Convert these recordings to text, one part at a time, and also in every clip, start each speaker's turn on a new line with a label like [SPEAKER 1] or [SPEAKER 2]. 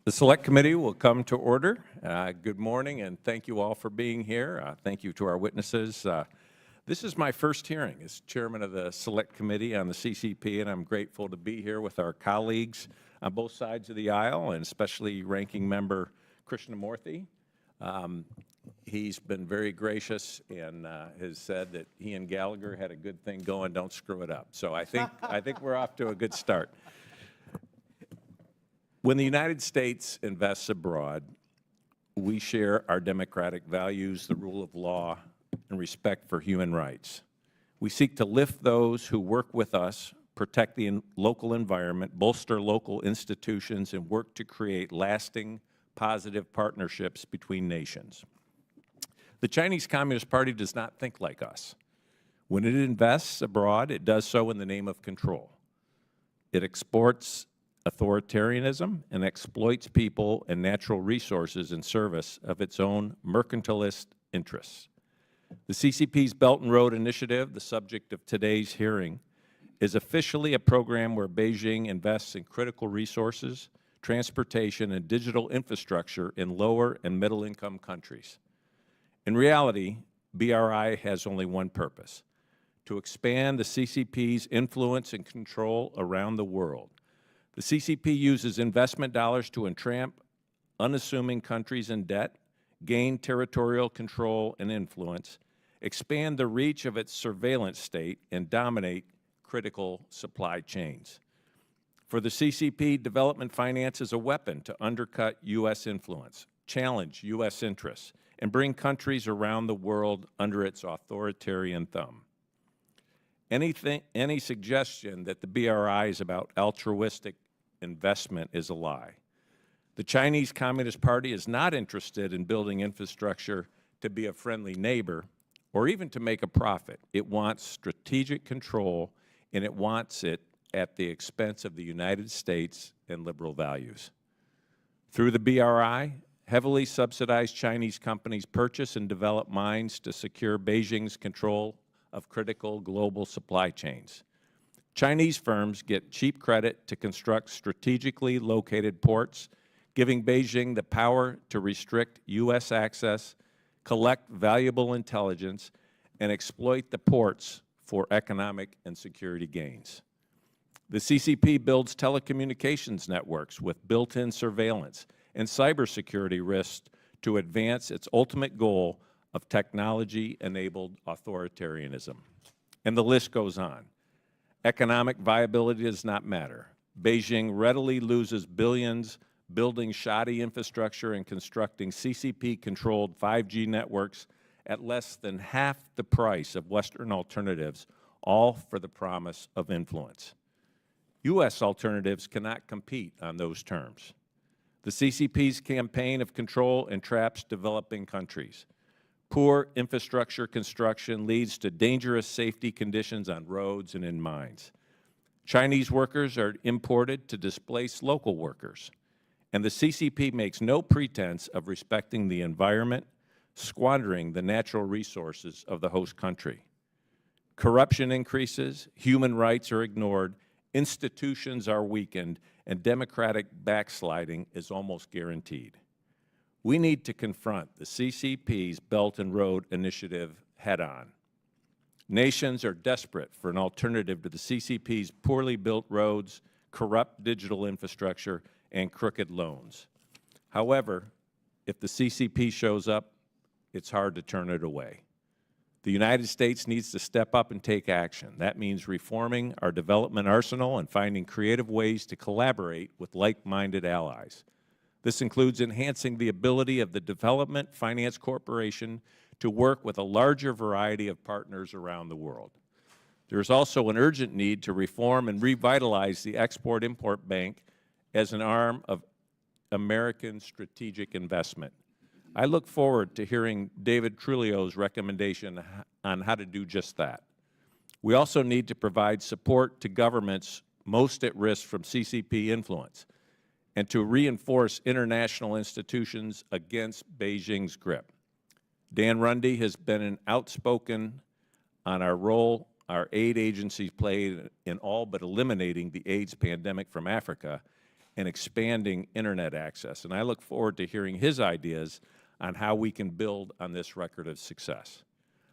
[SPEAKER 1] The Select Committee will come to order. Good morning, and thank you all for being here. Thank you to our witnesses. This is my first hearing as chairman of the Select Committee on the CCP, and I'm grateful to be here with our colleagues on both sides of the aisle, and especially Ranking Member Krishnamurthy. He's been very gracious and has said that he and Gallagher had a good thing going. Don't screw it up. So I think we're off to a good start. When the United States invests abroad, we share our democratic values, the rule of law, and respect for human rights. We seek to lift those who work with us, protect the local environment, bolster local institutions, and work to create lasting, positive partnerships between nations. The Chinese Communist Party does not think like us. When it invests abroad, it does so in the name of control. It exports authoritarianism and exploits people and natural resources in service of its own mercantilist interests. The CCP's Belt and Road Initiative, the subject of today's hearing, is officially a program where Beijing invests in critical resources, transportation, and digital infrastructure in lower and middle-income countries. In reality, BRI has only one purpose: to expand the CCP's influence and control around the world. The CCP uses investment dollars to entramp unassuming countries in debt, gain territorial control and influence, expand the reach of its surveillance state, and dominate critical supply chains. For the CCP, development finance is a weapon to undercut U.S. influence, challenge U.S. interests, and bring countries around the world under its authoritarian thumb. Any suggestion that the BRI is about altruistic investment is a lie. The Chinese Communist Party is not interested in building infrastructure to be a friendly neighbor or even to make a profit. It wants strategic control, and it wants it at the expense of the United States and liberal values. Through the BRI, heavily subsidized Chinese companies purchase and develop mines to secure Beijing's control of critical global supply chains. Chinese firms get cheap credit to construct strategically located ports, giving Beijing the power to restrict U.S. access, collect valuable intelligence, and exploit the ports for economic and security gains. The CCP builds telecommunications networks with built-in surveillance and cybersecurity risks to advance its ultimate goal of technology-enabled authoritarianism. And the list goes on. Economic viability does not matter. Beijing readily loses billions building shoddy infrastructure and constructing CCP-controlled 5G networks at less than half the price of Western alternatives, all for the promise of influence. U.S. alternatives cannot compete on those terms. The CCP's campaign of control entraps developing countries. Poor infrastructure construction leads to dangerous safety conditions on roads and in mines. Chinese workers are imported to displace local workers. And the CCP makes no pretense of respecting the environment, squandering the natural resources of the host country. Corruption increases, human rights are ignored, institutions are weakened, and democratic backsliding is almost guaranteed. We need to confront the CCP's Belt and Road Initiative head-on. Nations are desperate for an alternative to the CCP's poorly built roads, corrupt digital infrastructure, and crooked loans. However, if the CCP shows up, it's hard to turn it away. The United States needs to step up and take action. That means reforming our development arsenal and finding creative ways to collaborate with like-minded allies. This includes enhancing the ability of the Development Finance Corporation to work with a larger variety of partners around the world. There is also an urgent need to reform and revitalize the Export-Import Bank as an arm of American strategic investment. I look forward to hearing David Trulio's recommendation on how to do just that. We also need to provide support to governments most at risk from CCP influence, and to reinforce international institutions against Beijing's grip. Dan Runde has been outspoken on our role our aid agencies played in all but eliminating the AIDS pandemic from Africa, and expanding internet access. And I look forward to hearing his ideas on how we can build on this record of success.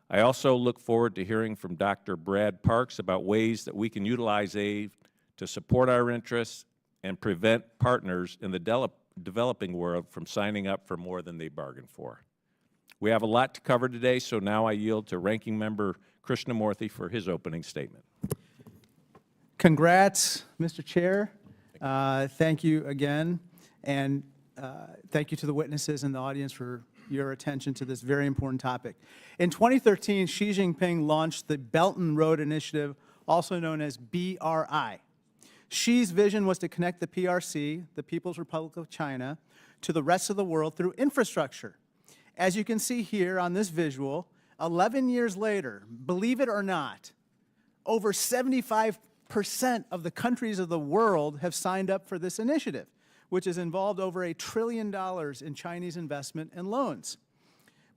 [SPEAKER 1] I also look forward to hearing from Dr. Brad Parks about ways that we can utilize aid to support our interests and prevent partners in the developing world from signing up for more than they bargained for. We have a lot to cover today, so now I yield to Ranking Member Krishnamurthy for his opening statement.
[SPEAKER 2] Congrats, Mr. Chair. Thank you again, and thank you to the witnesses and the audience for your attention to this very important topic. In 2013, Xi Jinping launched the Belt and Road Initiative, also known as BRI. Xi's vision was to connect the PRC, the People's Republic of China, to the rest of the world through infrastructure. As you can see here on this visual, 11 years later, believe it or not, over 75% of the countries of the world have signed up for this initiative, which has involved over $1 trillion in Chinese investment and loans.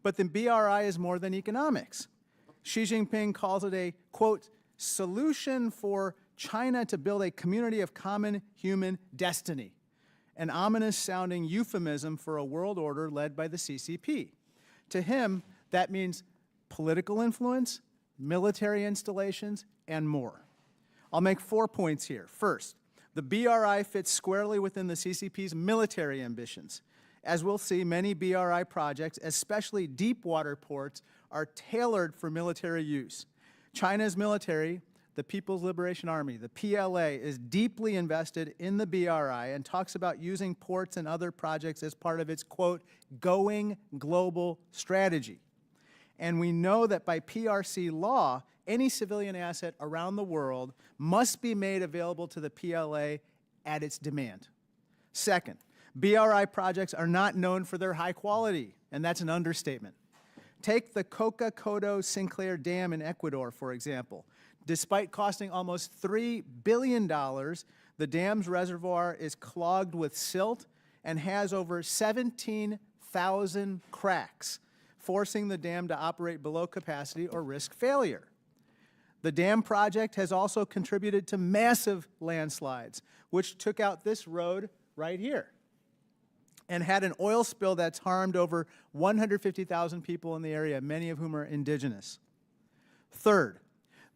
[SPEAKER 2] But the BRI is more than economics. Xi Jinping calls it a, quote, solution for China to build a community of common human destiny, an ominous-sounding euphemism for a world order led by the CCP. To him, that means political influence, military installations, and more. I'll make 4 points here. First, the BRI fits squarely within the CCP's military ambitions. As we'll see, many BRI projects, especially deep water ports, are tailored for military use. China's military, the People's Liberation Army, the PLA, is deeply invested in the BRI and talks about using ports and other projects as part of its, quote, going global strategy. And we know that by PRC law, any civilian asset around the world must be made available to the PLA at its demand. Second, BRI projects are not known for their high quality, and that's an understatement. Take the Coca-Codo Sinclair Dam in Ecuador, for example. Despite costing almost $3 billion, the dam's reservoir is clogged with silt and has over 17,000 cracks, forcing the dam to operate below capacity or risk failure. The dam project has also contributed to massive landslides, which took out this road right here and had an oil spill that's harmed over 150,000 people in the area, many of whom are indigenous. Third,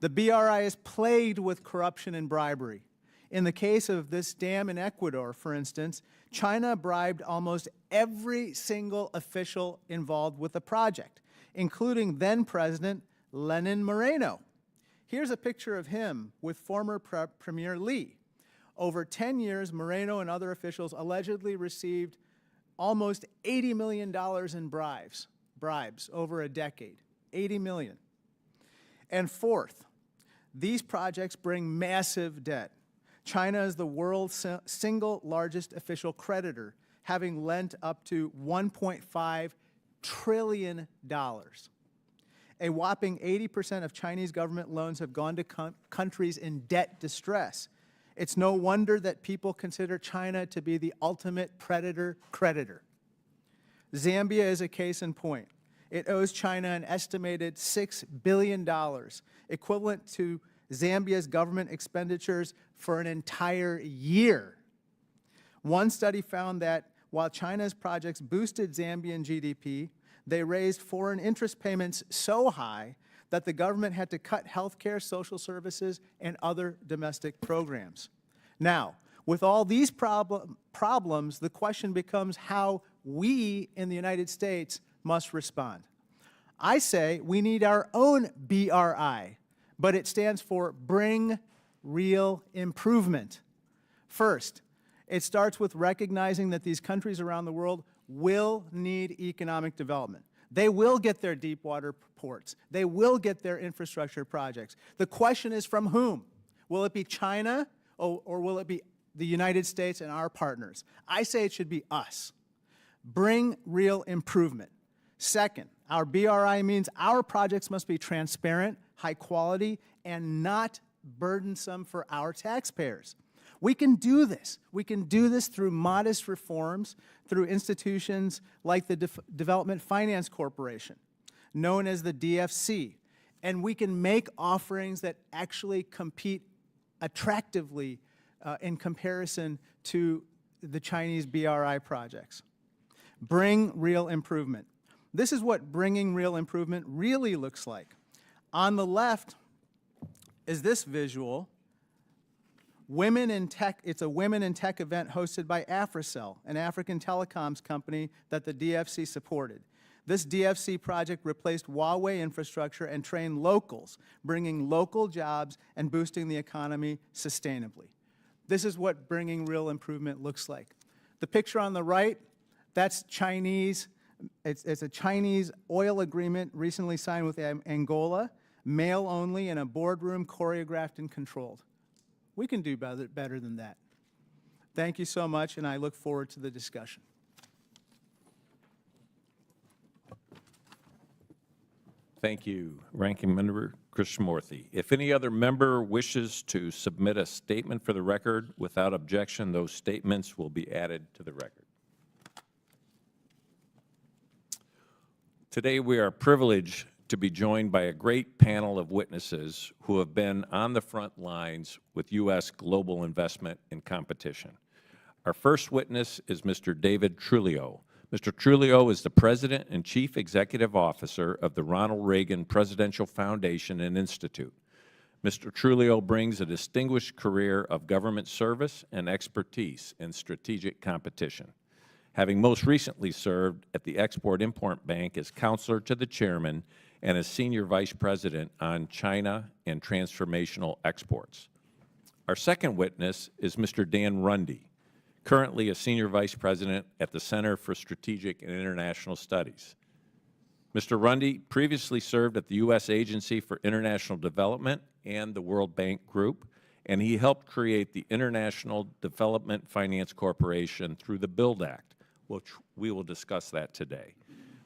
[SPEAKER 2] the BRI is plagued with corruption and bribery. In the case of this dam in Ecuador, for instance, China bribed almost every single official involved with the project, including then-President Lenin Moreno. Here's a picture of him with former Premier Li. Over 10 years, Moreno and other officials allegedly received almost $80 million in bribes over a decade, $80 million. And fourth, these projects bring massive debt. China is the world's single largest official creditor, having lent up to $1.5 trillion. A whopping 80% of Chinese government loans have gone to countries in debt distress. It's no wonder that people consider China to be the ultimate predator-creditor. Zambia is a case in point. It owes China an estimated $6 billion, equivalent to Zambia's government expenditures for an entire year. One study found that while China's projects boosted Zambian GDP, they raised foreign interest payments so high that the government had to cut health care, social services, and other domestic programs. Now, with all these problems, the question becomes how we in the United States must respond. I say we need our own BRI, but it stands for Bring Real Improvement. First, it starts with recognizing that these countries around the world will need economic development. They will get their deep water ports. They will get their infrastructure projects. The question is from whom? Will it be China or will it be the United States and our partners? I say it should be us. Bring real improvement. Second, our BRI means our projects must be transparent, high quality, and not burdensome for our taxpayers. We can do this. We can do this through modest reforms, through institutions like the Development Finance Corporation, known as the DFC, and we can make offerings that actually compete attractively in comparison to the Chinese BRI projects. Bring real improvement. This is what bringing real improvement really looks like. On the left is this visual. Women in Tech, it's a Women in Tech event hosted by Africell, an African telecoms company that the DFC supported. This DFC project replaced Huawei infrastructure and trained locals, bringing local jobs and boosting the economy sustainably. This is what bringing real improvement looks like. The picture on the right, that's Chinese, it's a Chinese oil agreement recently signed with Angola, male only, in a boardroom, choreographed and controlled. We can do better than that. Thank you so much, and I look forward to the discussion.
[SPEAKER 1] Thank you, Ranking Member Krishnamurthy. If any other member wishes to submit a statement for the record, without objection, those statements will be added to the record. Today, we are privileged to be joined by a great panel of witnesses who have been on the front lines with U.S. global investment and competition. Our first witness is Mr. David Trulio. Mr. Trulio is the President and Chief Executive Officer of the Ronald Reagan Presidential Foundation and Institute. Mr. Trulio brings a distinguished career of government service and expertise in strategic competition, having most recently served at the Export-Import Bank as counselor to the chairman and as Senior Vice President on China and transformational exports. Our second witness is Mr. Dan Runde, currently a Senior Vice President at the Center for Strategic and International Studies. Mr. Runde previously served at the U.S. Agency for International Development and the World Bank Group, and he helped create the International Development Finance Corporation through the BUILD Act, which we will discuss that today.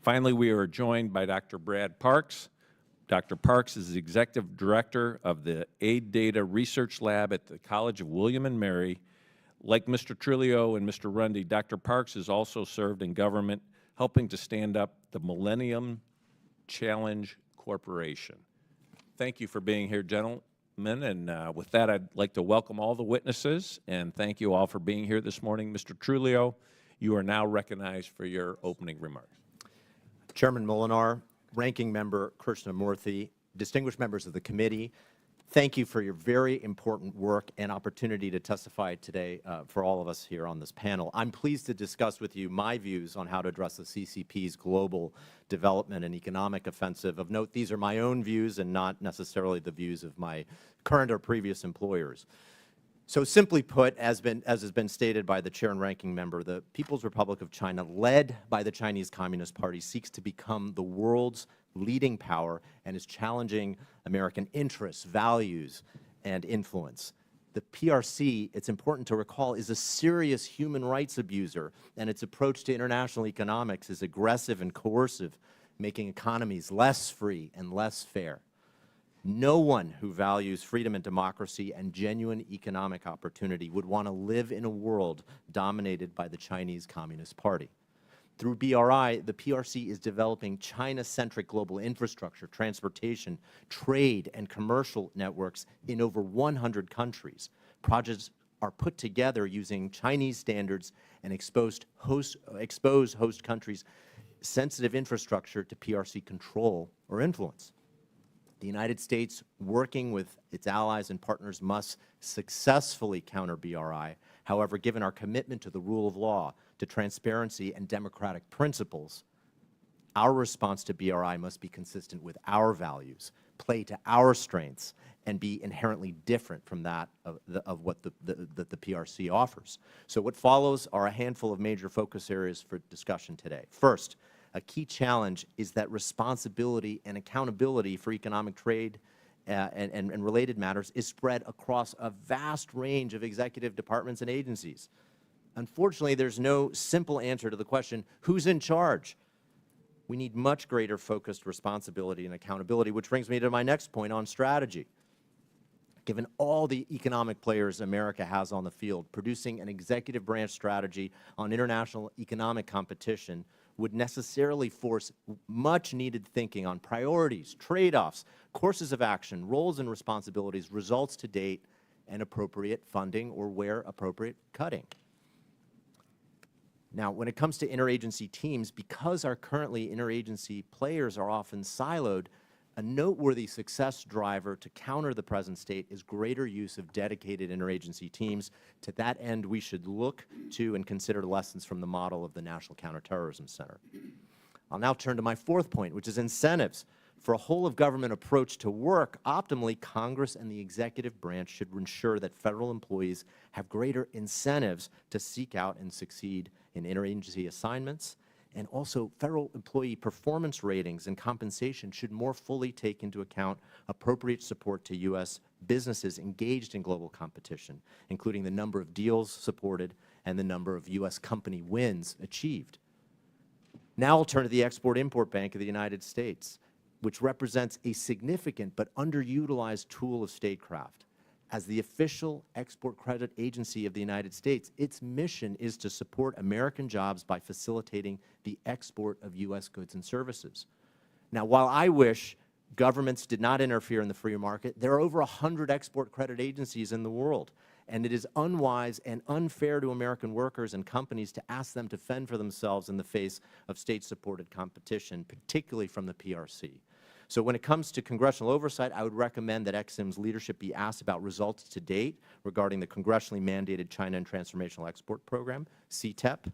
[SPEAKER 1] Finally, we are joined by Dr. Brad Parks. Dr. Parks is the Executive Director of the AidData Research Lab at the College of William and Mary. Like Mr. Trulio and Mr. Runde, Dr. Parks has also served in government, helping to stand up the Millennium Challenge Corporation. Thank you for being here, gentlemen, and with that, I'd like to welcome all the witnesses, and thank you all for being here this morning. Mr. Trulio, you are now recognized for your opening remarks.
[SPEAKER 3] Chairman Molinar, Ranking Member Krishnamurthy, distinguished members of the committee, thank you for your very important work and opportunity to testify today for all of us here on this panel. I'm pleased to discuss with you my views on how to address the CCP's global development and economic offensive. Of note, these are my own views and not necessarily the views of my current or previous employers. So simply put, as has been stated by the chair and ranking member, the People's Republic of China, led by the Chinese Communist Party, seeks to become the world's leading power and is challenging American interests, values, and influence. The PRC, it's important to recall, is a serious human rights abuser, and its approach to international economics is aggressive and coercive, making economies less free and less fair. No one who values freedom and democracy and genuine economic opportunity would want to live in a world dominated by the Chinese Communist Party. Through BRI, the PRC is developing China-centric global infrastructure, transportation, trade, and commercial networks in over 100 countries. Projects are put together using Chinese standards and expose host countries' sensitive infrastructure to PRC control or influence. The United States, working with its allies and partners, must successfully counter BRI. However, given our commitment to the rule of law, to transparency and democratic principles, our response to BRI must be consistent with our values, play to our strengths, and be inherently different from that of what the PRC offers. So what follows are a handful of major focus areas for discussion today. First, a key challenge is that responsibility and accountability for economic trade and related matters is spread across a vast range of executive departments and agencies. Unfortunately, there's no simple answer to the question, who's in charge? We need much greater focused responsibility and accountability, which brings me to my next point on strategy. Given all the economic players America has on the field, producing an executive branch strategy on international economic competition would necessarily force much needed thinking on priorities, trade-offs, courses of action, roles and responsibilities, results to date, and appropriate funding or, where appropriate, cutting. Now, when it comes to interagency teams, because our currently interagency players are often siloed, a noteworthy success driver to counter the present state is greater use of dedicated interagency teams. To that end, we should look to and consider lessons from the model of the National Counterterrorism Center. I'll now turn to my fourth point, which is incentives. For a whole-of-government approach to work optimally, Congress and the executive branch should ensure that federal employees have greater incentives to seek out and succeed in interagency assignments. And also, federal employee performance ratings and compensation should more fully take into account appropriate support to U.S. businesses engaged in global competition, including the number of deals supported and the number of U.S. company wins achieved. Now I'll turn to the Export-Import Bank of the United States, which represents a significant but underutilized tool of statecraft. As the official export credit agency of the United States, its mission is to support American jobs by facilitating the export of U.S. goods and services. Now, while I wish governments did not interfere in the free market, there are over 100 export credit agencies in the world, and it is unwise and unfair to American workers and companies to ask them to fend for themselves in the face of state-supported competition, particularly from the PRC. So when it comes to congressional oversight, I would recommend that EXIM's leadership be asked about results to date regarding the congressionally mandated China and Transformational Export Program, CTEP.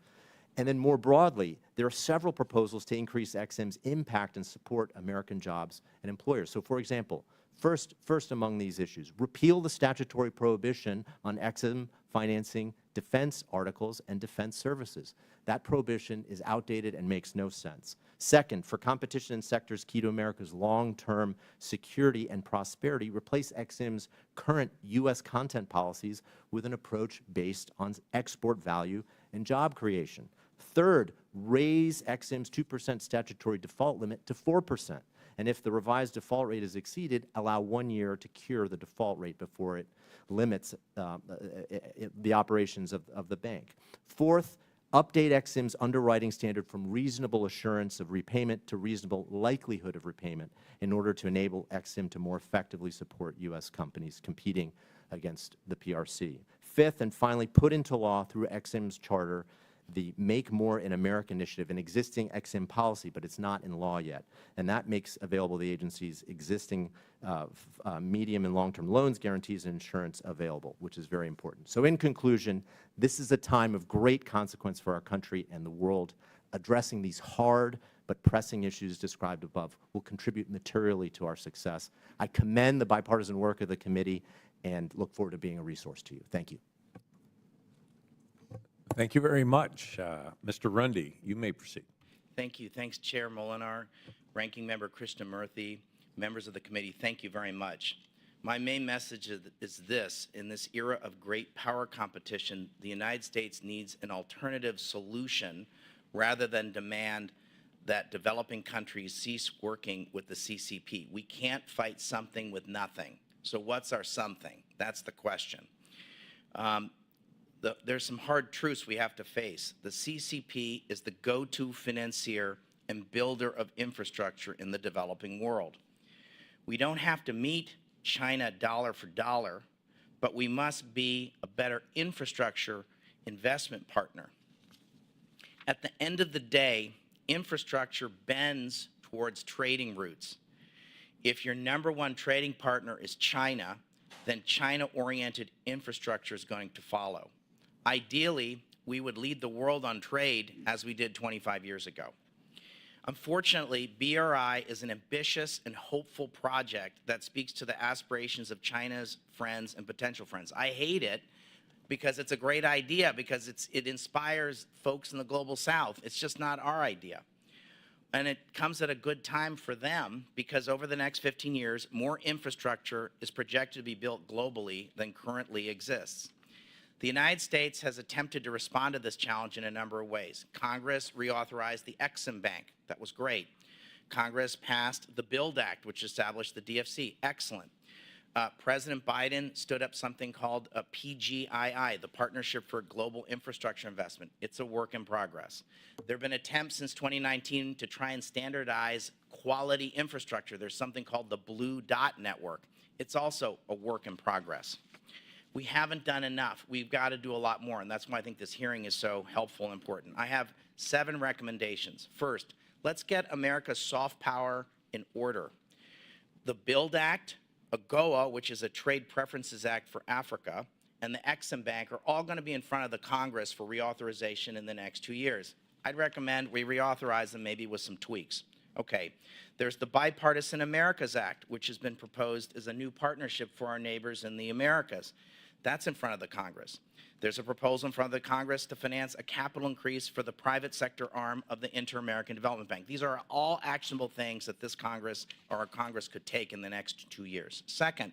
[SPEAKER 3] And then more broadly, there are several proposals to increase EXIM's impact and support American jobs and employers. So for example, first among these issues, repeal the statutory prohibition on EXIM financing defense articles and defense services. That prohibition is outdated and makes no sense. Second, for competition in sectors key to America's long-term security and prosperity, replace EXIM's current U.S. content policies with an approach based on export value and job creation. Third, raise EXIM's 2% statutory default limit to 4%. And if the revised default rate is exceeded, allow 1 year to cure the default rate before it limits the operations of the bank. Fourth, update EXIM's underwriting standard from reasonable assurance of repayment to reasonable likelihood of repayment in order to enable EXIM to more effectively support U.S. companies competing against the PRC. Fifth, and finally, put into law through EXIM's charter the Make More in America initiative, an existing EXIM policy, but it's not in law yet. And that makes available the agency's existing medium and long-term loans, guarantees, and insurance available, which is very important. So in conclusion, this is a time of great consequence for our country and the world. Addressing these hard but pressing issues described above will contribute materially to our success. I commend the bipartisan work of the committee and look forward to being a resource to you. Thank you.
[SPEAKER 1] Thank you very much. Mr. Runde, you may proceed.
[SPEAKER 4] Thank you. Thanks, Chair Molinar, Ranking Member Krishnamurthy, members of the committee, thank you very much. My main message is this: in this era of great power competition, the United States needs an alternative solution rather than demand that developing countries cease working with the CCP. We can't fight something with nothing. So what's our something? That's the question. There's some hard truths we have to face. The CCP is the go-to financier and builder of infrastructure in the developing world. We don't have to meet China dollar for dollar, but we must be a better infrastructure investment partner. At the end of the day, infrastructure bends towards trading routes. If your #1 trading partner is China, then China-oriented infrastructure is going to follow. Ideally, we would lead the world on trade as we did 25 years ago. Unfortunately, BRI is an ambitious and hopeful project that speaks to the aspirations of China's friends and potential friends. I hate it because it's a great idea, because it inspires folks in the global south. It's just not our idea. And it comes at a good time for them, because over the next 15 years, more infrastructure is projected to be built globally than currently exists. The United States has attempted to respond to this challenge in a number of ways. Congress reauthorized the EXIM Bank. That was great. Congress passed the BUILD Act, which established the DFC. Excellent. President Biden stood up something called a PGII, the Partnership for Global Infrastructure Investment. It's a work in progress. There have been attempts since 2019 to try and standardize quality infrastructure. There's something called the Blue Dot Network. It's also a work in progress. We haven't done enough. We've got to do a lot more, and that's why I think this hearing is so helpful and important. I have 7 recommendations. First, let's get America's soft power in order. The BUILD Act, AGOA, which is a Trade Preferences Act for Africa, and the Exim Bank are all going to be in front of the Congress for reauthorization in the next 2 years. I'd recommend we reauthorize them maybe with some tweaks. Okay, there's the Bipartisan Americas Act, which has been proposed as a new partnership for our neighbors in the Americas. That's in front of the Congress. There's a proposal in front of the Congress to finance a capital increase for the private sector arm of the Inter-American Development Bank. These are all actionable things that this Congress or our Congress could take in the next 2 years. Second,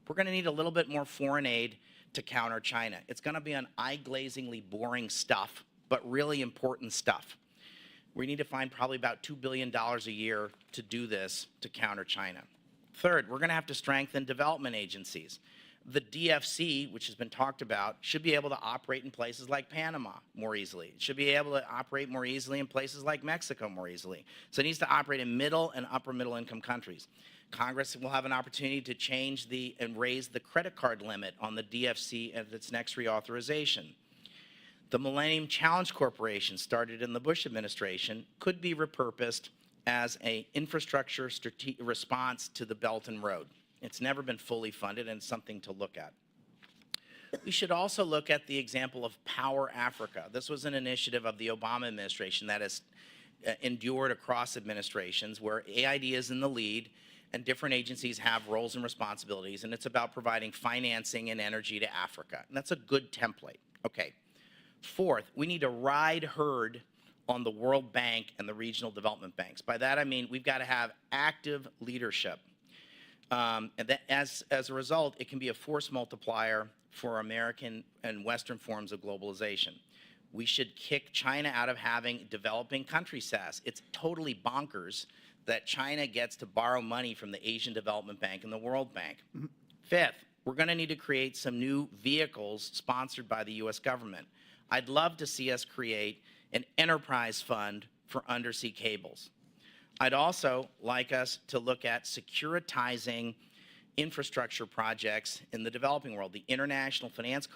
[SPEAKER 4] we're going to need a little bit more foreign aid to counter China. It's going to be on eye-glazingly boring stuff, but really important stuff. We need to find probably about $2 billion a year to do this to counter China. Third, we're going to have to strengthen development agencies. The DFC, which has been talked about, should be able to operate in places like Panama more easily. It should be able to operate more easily in places like Mexico more easily. So it needs to operate in middle and upper middle income countries. Congress will have an opportunity to change and raise the credit card limit on the DFC at its next reauthorization. The Millennium Challenge Corporation, started in the Bush administration, could be repurposed as an infrastructure response to the Belt and Road. It's never been fully funded, and it's something to look at. We should also look at the example of Power Africa. This was an initiative of the Obama administration that has endured across administrations, where AID is in the lead and different agencies have roles and responsibilities, and it's about providing financing and energy to Africa. And that's a good template. Okay. Fourth, we need to ride herd on the World Bank and the regional development banks. By that I mean we've got to have active leadership. And that as a result, it can be a force multiplier for American and Western forms of globalization. We should kick China out of having developing country status. It's totally bonkers that China gets to borrow money from the Asian Development Bank and the World Bank. Fifth, we're going to need to create some new vehicles sponsored by the U.S. government. I'd love to see us create an enterprise fund for undersea cables. I'd also like us to look at securitizing infrastructure projects in the developing world. The International Finance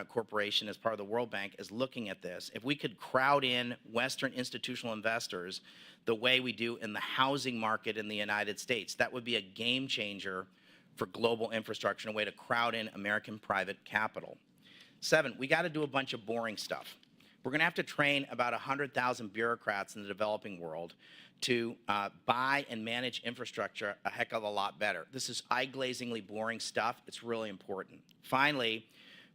[SPEAKER 4] Corporation, as part of the World Bank, is looking at this. If we could crowd in Western institutional investors the way we do in the housing market in the United States, that would be a game changer for global infrastructure and a way to crowd in American private capital. 7, we got to do a bunch of boring stuff. We're going to have to train about 100,000 bureaucrats in the developing world to buy and manage infrastructure a heck of a lot better. This is eye-glazingly boring stuff. It's really important. Finally,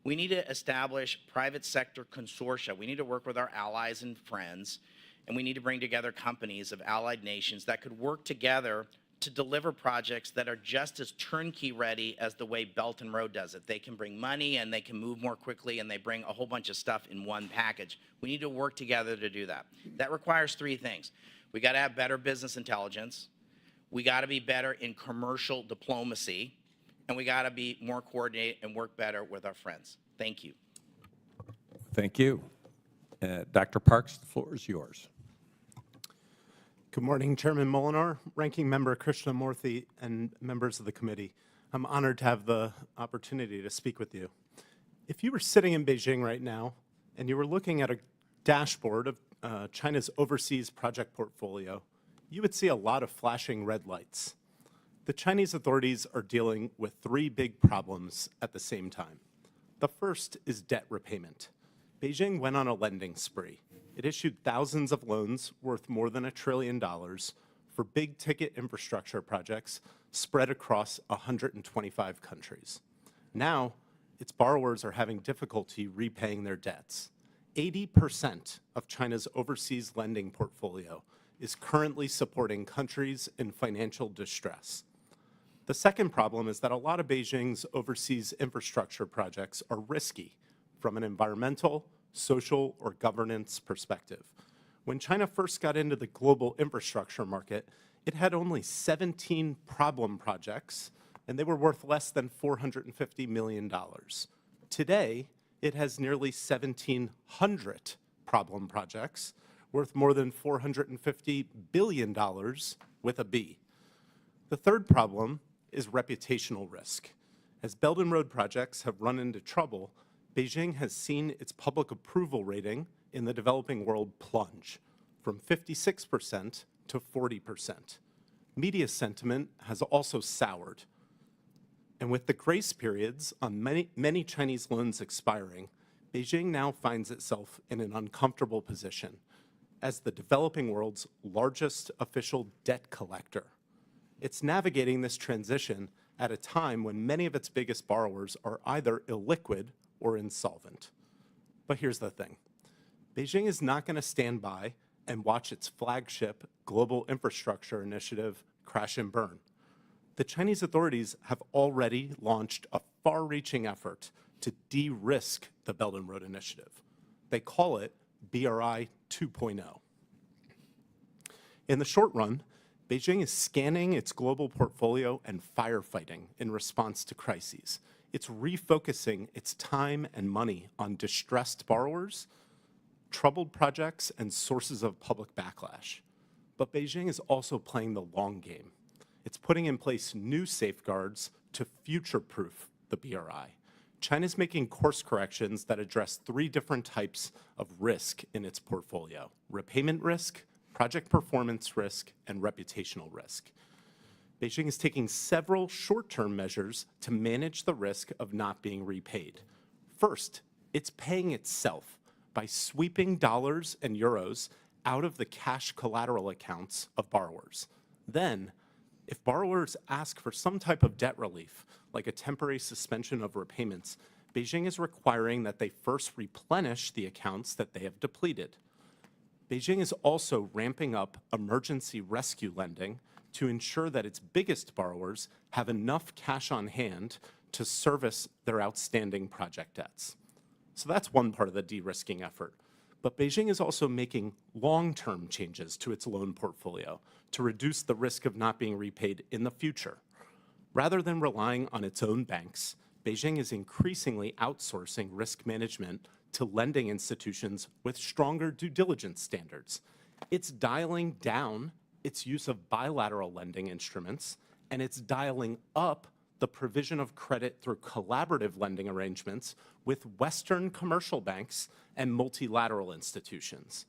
[SPEAKER 4] we need to establish private sector consortia. We need to work with our allies and friends, and we need to bring together companies of allied nations that could work together to deliver projects that are just as turnkey ready as the way Belt and Road does it. They can bring money and they can move more quickly, and they bring a whole bunch of stuff in one package. We need to work together to do that. That requires 3 things. We got to have better business intelligence. We got to be better in commercial diplomacy, and we got to be more coordinated and work better with our friends. Thank you.
[SPEAKER 1] Thank you. Dr. Parks, the floor is yours.
[SPEAKER 5] Good morning, Chairman Molinar, Ranking Member Krishnamurthy, and members of the committee. I'm honored to have the opportunity to speak with you. If you were sitting in Beijing right now and you were looking at a dashboard of China's overseas project portfolio, you would see a lot of flashing red lights. The Chinese authorities are dealing with 3 big problems at the same time. The first is debt repayment. Beijing went on a lending spree. It issued thousands of loans worth more than $1 trillion for big-ticket infrastructure projects spread across 125 countries. Now, its borrowers are having difficulty repaying their debts. 80% of China's overseas lending portfolio is currently supporting countries in financial distress. The second problem is that a lot of Beijing's overseas infrastructure projects are risky from an environmental, social, or governance perspective. When China first got into the global infrastructure market, it had only 17 problem projects, and they were worth less than $450 million. Today, it has nearly 1,700 problem projects worth more than $450 billion with a B. The third problem is reputational risk. As Belt and Road projects have run into trouble, Beijing has seen its public approval rating in the developing world plunge from 56% to 40%. Media sentiment has also soured. And with the grace periods on many Chinese loans expiring, Beijing now finds itself in an uncomfortable position as the developing world's largest official debt collector. It's navigating this transition at a time when many of its biggest borrowers are either illiquid or insolvent. But here's the thing. Beijing is not going to stand by and watch its flagship global infrastructure initiative crash and burn. The Chinese authorities have already launched a far-reaching effort to de-risk the Belt and Road Initiative. They call it BRI 2.0. In the short run, Beijing is scanning its global portfolio and firefighting in response to crises. It's refocusing its time and money on distressed borrowers, troubled projects, and sources of public backlash. But Beijing is also playing the long game. It's putting in place new safeguards to future-proof the BRI. China's making course corrections that address 3 different types of risk in its portfolio: repayment risk, project performance risk, and reputational risk. Beijing is taking several short-term measures to manage the risk of not being repaid. First, it's paying itself by sweeping dollars and euros out of the cash collateral accounts of borrowers. Then, if borrowers ask for some type of debt relief, like a temporary suspension of repayments, Beijing is requiring that they first replenish the accounts that they have depleted. Beijing is also ramping up emergency rescue lending to ensure that its biggest borrowers have enough cash on hand to service their outstanding project debts. So that's one part of the de-risking effort. But Beijing is also making long-term changes to its loan portfolio to reduce the risk of not being repaid in the future. Rather than relying on its own banks, Beijing is increasingly outsourcing risk management to lending institutions with stronger due diligence standards. It's dialing down its use of bilateral lending instruments, and it's dialing up the provision of credit through collaborative lending arrangements with Western commercial banks and multilateral institutions.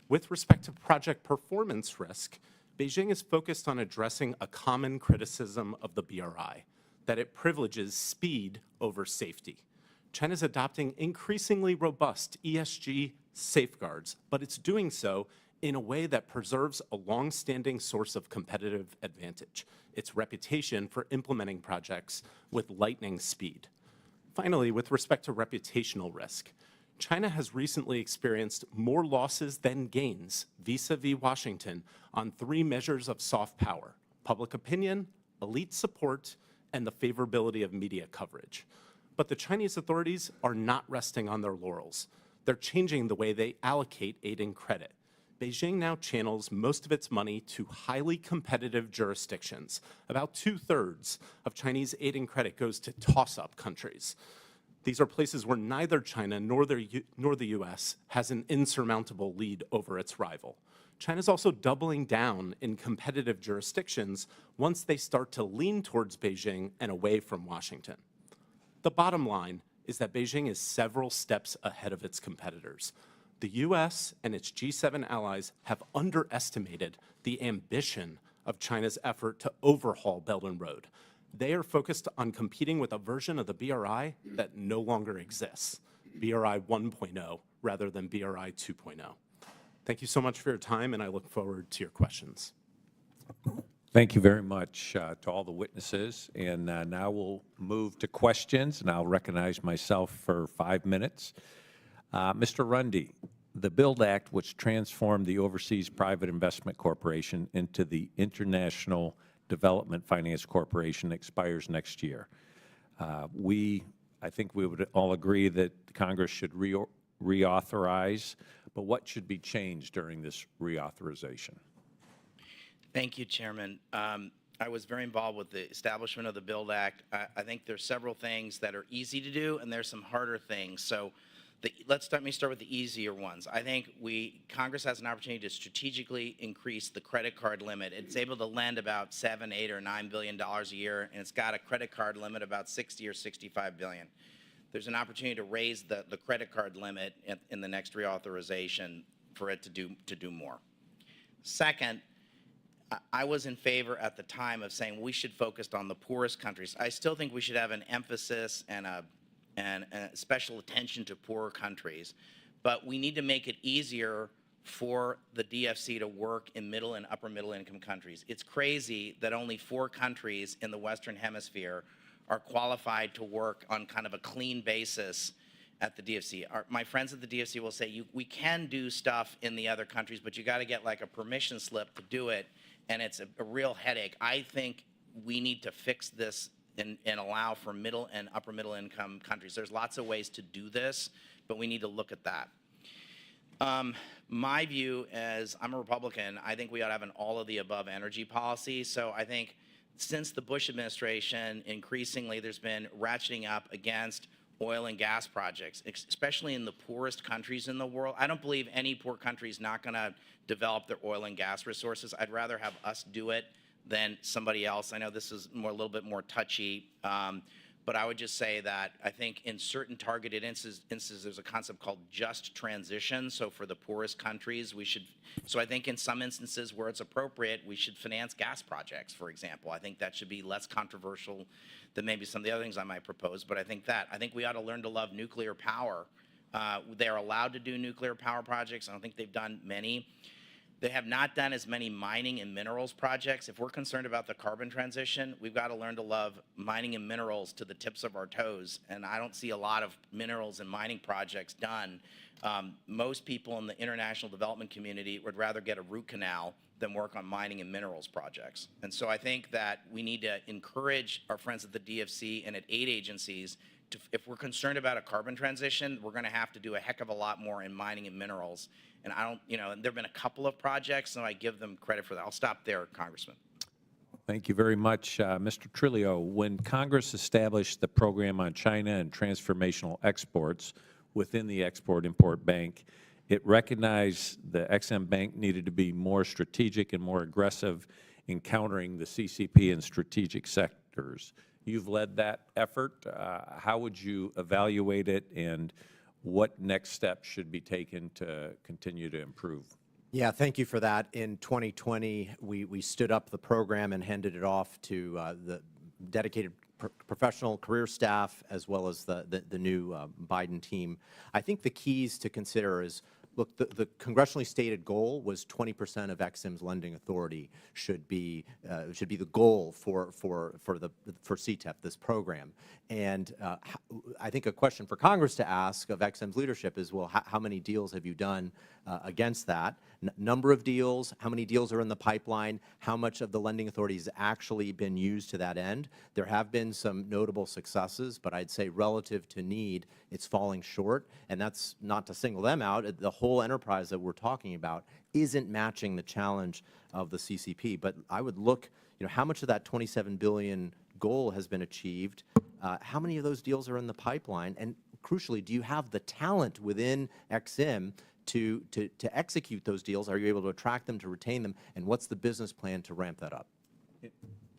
[SPEAKER 5] With respect to project performance risk, Beijing is focused on addressing a common criticism of the BRI, that it privileges speed over safety. China's adopting increasingly robust ESG safeguards, but it's doing so in a way that preserves a long-standing source of competitive advantage, its reputation for implementing projects with lightning speed. Finally, with respect to reputational risk, China has recently experienced more losses than gains vis-a-vis Washington on 3 measures of soft power: public opinion, elite support, and the favorability of media coverage. But the Chinese authorities are not resting on their laurels. They're changing the way they allocate aid and credit. Beijing now channels most of its money to highly competitive jurisdictions. About 2/3 of Chinese aid and credit goes to toss-up countries. These are places where neither China nor the U.S. has an insurmountable lead over its rival. China's also doubling down in competitive jurisdictions once they start to lean towards Beijing and away from Washington. The bottom line is that Beijing is several steps ahead of its competitors. The U.S. and its G7 allies have underestimated the ambition of China's effort to overhaul Belt and Road. They are focused on competing with a version of the BRI that no longer exists, BRI 1.0 rather than BRI 2.0. Thank you so much for your time, and I look forward to your questions.
[SPEAKER 1] Thank you very much to all the witnesses. And now we'll move to questions, and I'll recognize myself for 5 minutes. Mr. Runde, the BUILD Act, which transformed the Overseas Private Investment Corporation into the International Development Finance Corporation, expires next year. I think we would all agree that Congress should reauthorize, but what should be changed during this reauthorization?
[SPEAKER 4] Thank you, Chairman. I was very involved with the establishment of the BUILD Act. I think there's several things that are easy to do, and there's some harder things. So Let me start with the easier ones. I think Congress has an opportunity to strategically increase the credit card limit. It's able to lend about $7, $8, or $9 billion a year, and it's got a credit card limit about 60 or 65 billion. There's an opportunity to raise the credit card limit in the next reauthorization for it to do more. Second, I was in favor at the time of saying we should focus on the poorest countries. I still think we should have an emphasis and a special attention to poorer countries, but we need to make it easier for the DFC to work in middle and upper middle income countries. It's crazy that only 4 countries in the Western Hemisphere are qualified to work on kind of a clean basis at the DFC. My friends at the DFC will say, we can do stuff in the other countries, but you got to get like a permission slip to do it, and it's a real headache. I think we need to fix this and allow for middle and upper middle income countries. There's lots of ways to do this, but we need to look at that. My view is, I'm a Republican, I think we ought to have an all of the above energy policy. So I think since the Bush administration, increasingly there's been ratcheting up against oil and gas projects, especially in the poorest countries in the world. I don't believe any poor country is not going to develop their oil and gas resources. I'd rather have us do it than somebody else. I know this is a little bit more touchy, but I would just say that I think in certain targeted instances, there's a concept called just transition. So for the poorest countries, so I think in some instances where it's appropriate, we should finance gas projects, for example. I think that should be less controversial than maybe some of the other things I might propose, but I think we ought to learn to love nuclear power. They're allowed to do nuclear power projects. I don't think they've done many. They have not done as many mining and minerals projects. If we're concerned about the carbon transition, we've got to learn to love mining and minerals to the tips of our toes, and I don't see a lot of minerals and mining projects done. Most people in the international development community would rather get a root canal than work on mining and minerals projects. And so I think that we need to encourage our friends at the DFC and at aid agencies to, if we're concerned about a carbon transition, we're going to have to do a heck of a lot more in mining and minerals. And I don't, there have been a couple of projects, and I give them credit for that. I'll stop there, Congressman.
[SPEAKER 1] Thank you very much. Mr. Trulio, when Congress established the program on China and transformational exports within the Export-Import Bank, it recognized the Ex-Im Bank needed to be more strategic and more aggressive in countering the CCP in strategic sectors. You've led that effort. How would you evaluate it, and what next steps should be taken to continue to improve?
[SPEAKER 3] Yeah, thank you for that. In 2020, we stood up the program and handed it off to the dedicated professional career staff as well as the new Biden team. I think the keys to consider is, look, the congressionally stated goal was 20% of Ex-Im's lending authority should be the goal for CTEP, this program. And I think a question for Congress to ask of Ex-Im's leadership is, well, how many deals have you done against that? Number of deals, how many deals are in the pipeline, how much of the lending authority has actually been used to that end? There have been some notable successes, but I'd say relative to need, it's falling short. And that's not to single them out. The whole enterprise that we're talking about isn't matching the challenge of the CCP. But I would look, how much of that $27 billion goal has been achieved? How many of those deals are in the pipeline? And crucially, do you have the talent within Ex-Im to execute those deals? Are you able to attract them, to retain them? And what's the business plan to ramp that up?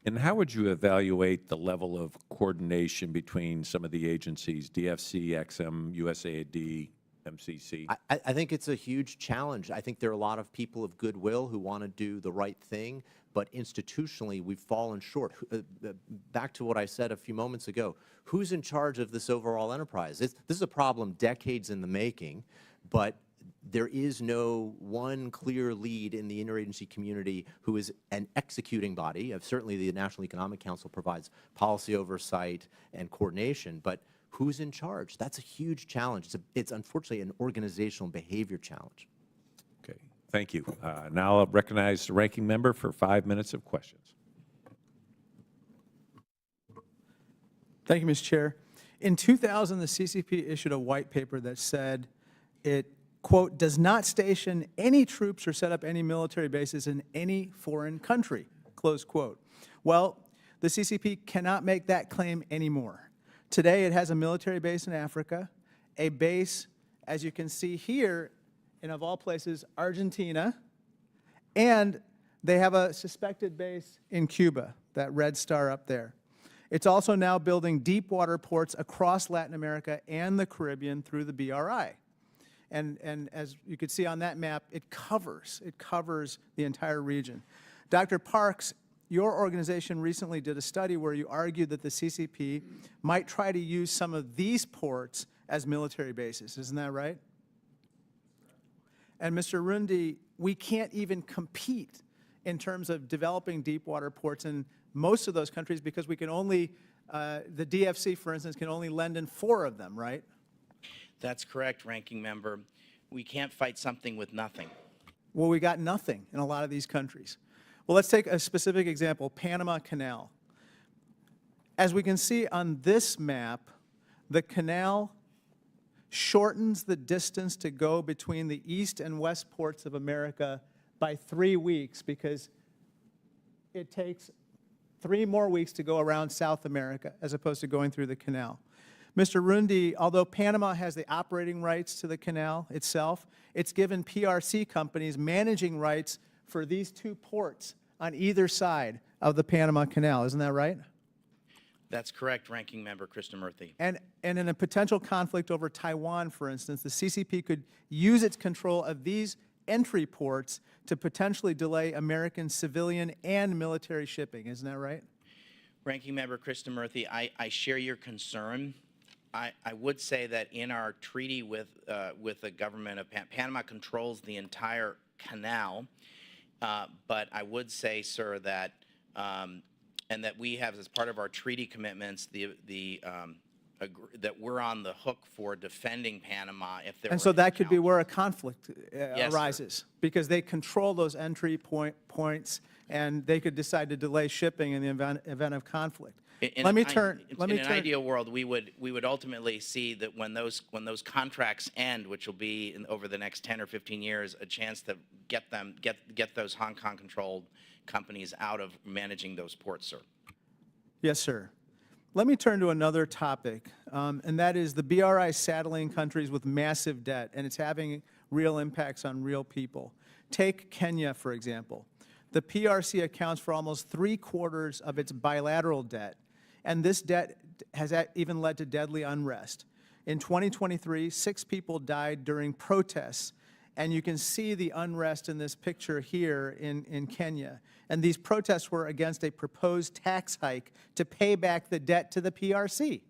[SPEAKER 1] And how would you evaluate the level of coordination between some of the agencies, DFC, Ex-Im, USAID, MCC?
[SPEAKER 3] I think it's a huge challenge. I think there are a lot of people of goodwill who want to do the right thing, but institutionally we've fallen short. Back to what I said a few moments ago, who's in charge of this overall enterprise? This is a problem decades in the making, but there is no one clear lead in the interagency community who is an executing body. Certainly the National Economic Council provides policy oversight and coordination, but who's in charge? That's a huge challenge. It's unfortunately an organizational behavior challenge.
[SPEAKER 1] Okay, thank you. Now I'll recognize the ranking member for 5 minutes of questions.
[SPEAKER 2] Thank you, Mr. Chair. In 2000, the CCP issued a white paper that said it, quote, does not station any troops or set up any military bases in any foreign country, close quote. Well, the CCP cannot make that claim anymore. Today, it has a military base in Africa, a base as you can see here, and of all places, Argentina, and they have a suspected base in Cuba, that red star up there. It's also now building deep water ports across Latin America and the Caribbean through the BRI. And as you can see on that map, it covers the entire region. Dr. Parks, your organization recently did a study where you argued that the CCP might try to use some of these ports as military bases. Isn't that right? And Mr. Runde, we can't even compete in terms of developing deep water ports in most of those countries because we can only, the DFC, for instance, can only lend in 4 of them, right?
[SPEAKER 4] That's correct, Ranking Member. We can't fight something with nothing.
[SPEAKER 2] Well, we got nothing in a lot of these countries. Well, let's take a specific example, Panama Canal. As we can see on this map, the canal shortens the distance to go between the east and west ports of America by 3 weeks because it takes 3 more weeks to go around South America as opposed to going through the canal. Mr. Runde, although Panama has the operating rights to the canal itself, it's given PRC companies managing rights for these 2 ports on either side of the Panama Canal. Isn't that right?
[SPEAKER 4] That's correct, Ranking Member Krishnamurthy.
[SPEAKER 2] And in a potential conflict over Taiwan, for instance, the CCP could use its control of these entry ports to potentially delay American civilian and military shipping. Isn't that right?
[SPEAKER 4] Ranking Member Krishnamurthy, I share your concern. I would say that in our treaty with the government of Panama controls the entire canal, but I would say, sir, that and that we have as part of our treaty commitments that we're on the hook for defending Panama if there.
[SPEAKER 2] And
[SPEAKER 4] were
[SPEAKER 2] so
[SPEAKER 4] any
[SPEAKER 2] that could be
[SPEAKER 4] challenges.
[SPEAKER 2] where a conflict
[SPEAKER 4] Yes, sir.
[SPEAKER 2] arises because they control those entry points and they could decide to delay shipping in the event of conflict. Let me turn.
[SPEAKER 4] In an ideal world, we would ultimately see that when those contracts end, which will be over the next 10 or 15 years, a chance to get those Hong Kong controlled companies out of managing those ports, sir.
[SPEAKER 2] Yes, sir. Let me turn to another topic, and that is the BRI saddling countries with massive debt, and it's having real impacts on real people. Take Kenya, for example. The PRC accounts for almost 3/4 of its bilateral debt, and this debt has even led to deadly unrest. In 2023, 6 people died during protests, and you can see the unrest in this picture here in Kenya. And these protests were against a proposed tax hike to pay back the debt to the PRC.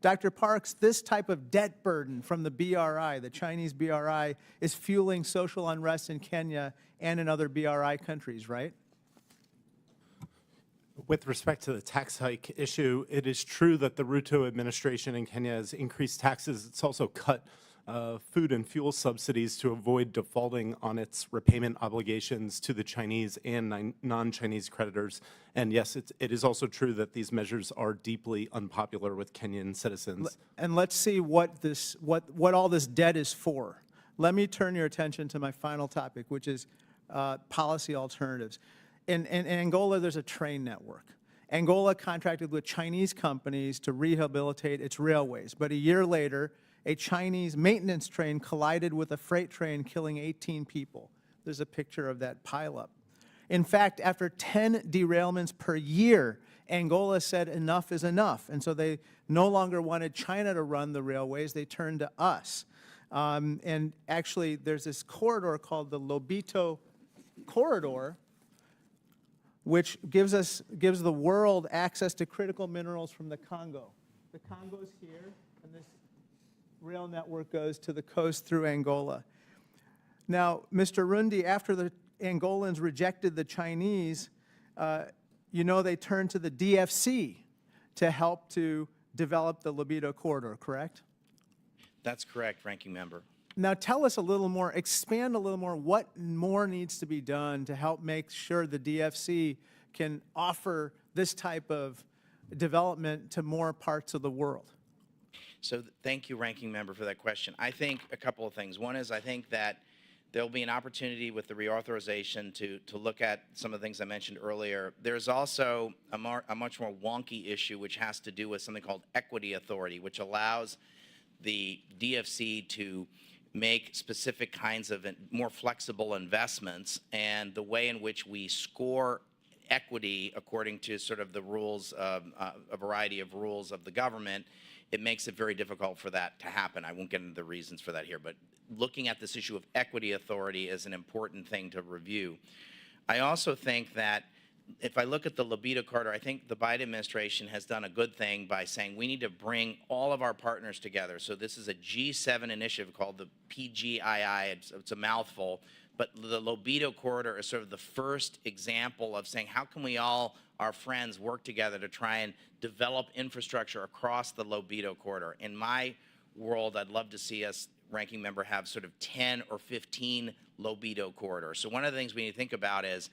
[SPEAKER 2] Dr. Parks, this type of debt burden from the BRI, the Chinese BRI, is fueling social unrest in Kenya and in other BRI countries, right?
[SPEAKER 5] With respect to the tax hike issue, it is true that the Ruto administration in Kenya has increased taxes. It's also cut food and fuel subsidies to avoid defaulting on its repayment obligations to the Chinese and non-Chinese creditors. And yes, it is also true that these measures are deeply unpopular with Kenyan citizens.
[SPEAKER 2] And let's see what all this debt is for. Let me turn your attention to my final topic, which is policy alternatives. In Angola, there's a train network. Angola contracted with Chinese companies to rehabilitate its railways, but a year later, a Chinese maintenance train collided with a freight train, killing 18 people. There's a picture of that pileup. In fact, after 10 derailments per year, Angola said enough is enough, and so they no longer wanted China to run the railways. They turned to us. And actually, there's this corridor called the Lobito Corridor, which gives the world access to critical minerals from the Congo. The Congo's here, and this rail network goes to the coast through Angola. Now, Mr. Runde, after the Angolans rejected the Chinese, they turned to the DFC to help to develop the Lobito Corridor, correct?
[SPEAKER 4] That's correct, Ranking Member.
[SPEAKER 2] Now tell us a little more, expand a little more, what more needs to be done to help make sure the DFC can offer this type of development to more parts of the world?
[SPEAKER 4] So thank you, Ranking Member, for that question. I think a couple of things. One is I think that there'll be an opportunity with the reauthorization to look at some of the things I mentioned earlier. There's also a much more wonky issue which has to do with something called equity authority, which allows the DFC to make specific kinds of more flexible investments, and the way in which we score equity according to sort of the rules of a variety of rules of the government, it makes it very difficult for that to happen. I won't get into the reasons for that here, but looking at this issue of equity authority is an important thing to review. I also think that if I look at the libido corridor, I think the Biden administration has done a good thing by saying we need to bring all of our partners together. So this is a G7 initiative called the PGII. It's a mouthful, but the libido corridor is sort of the first example of saying how can we all, our friends, work together to try and develop infrastructure across the libido corridor. In my world, I'd love to see us, ranking member, have sort of 10 or 15 libido corridors. So one of the things we need to think about is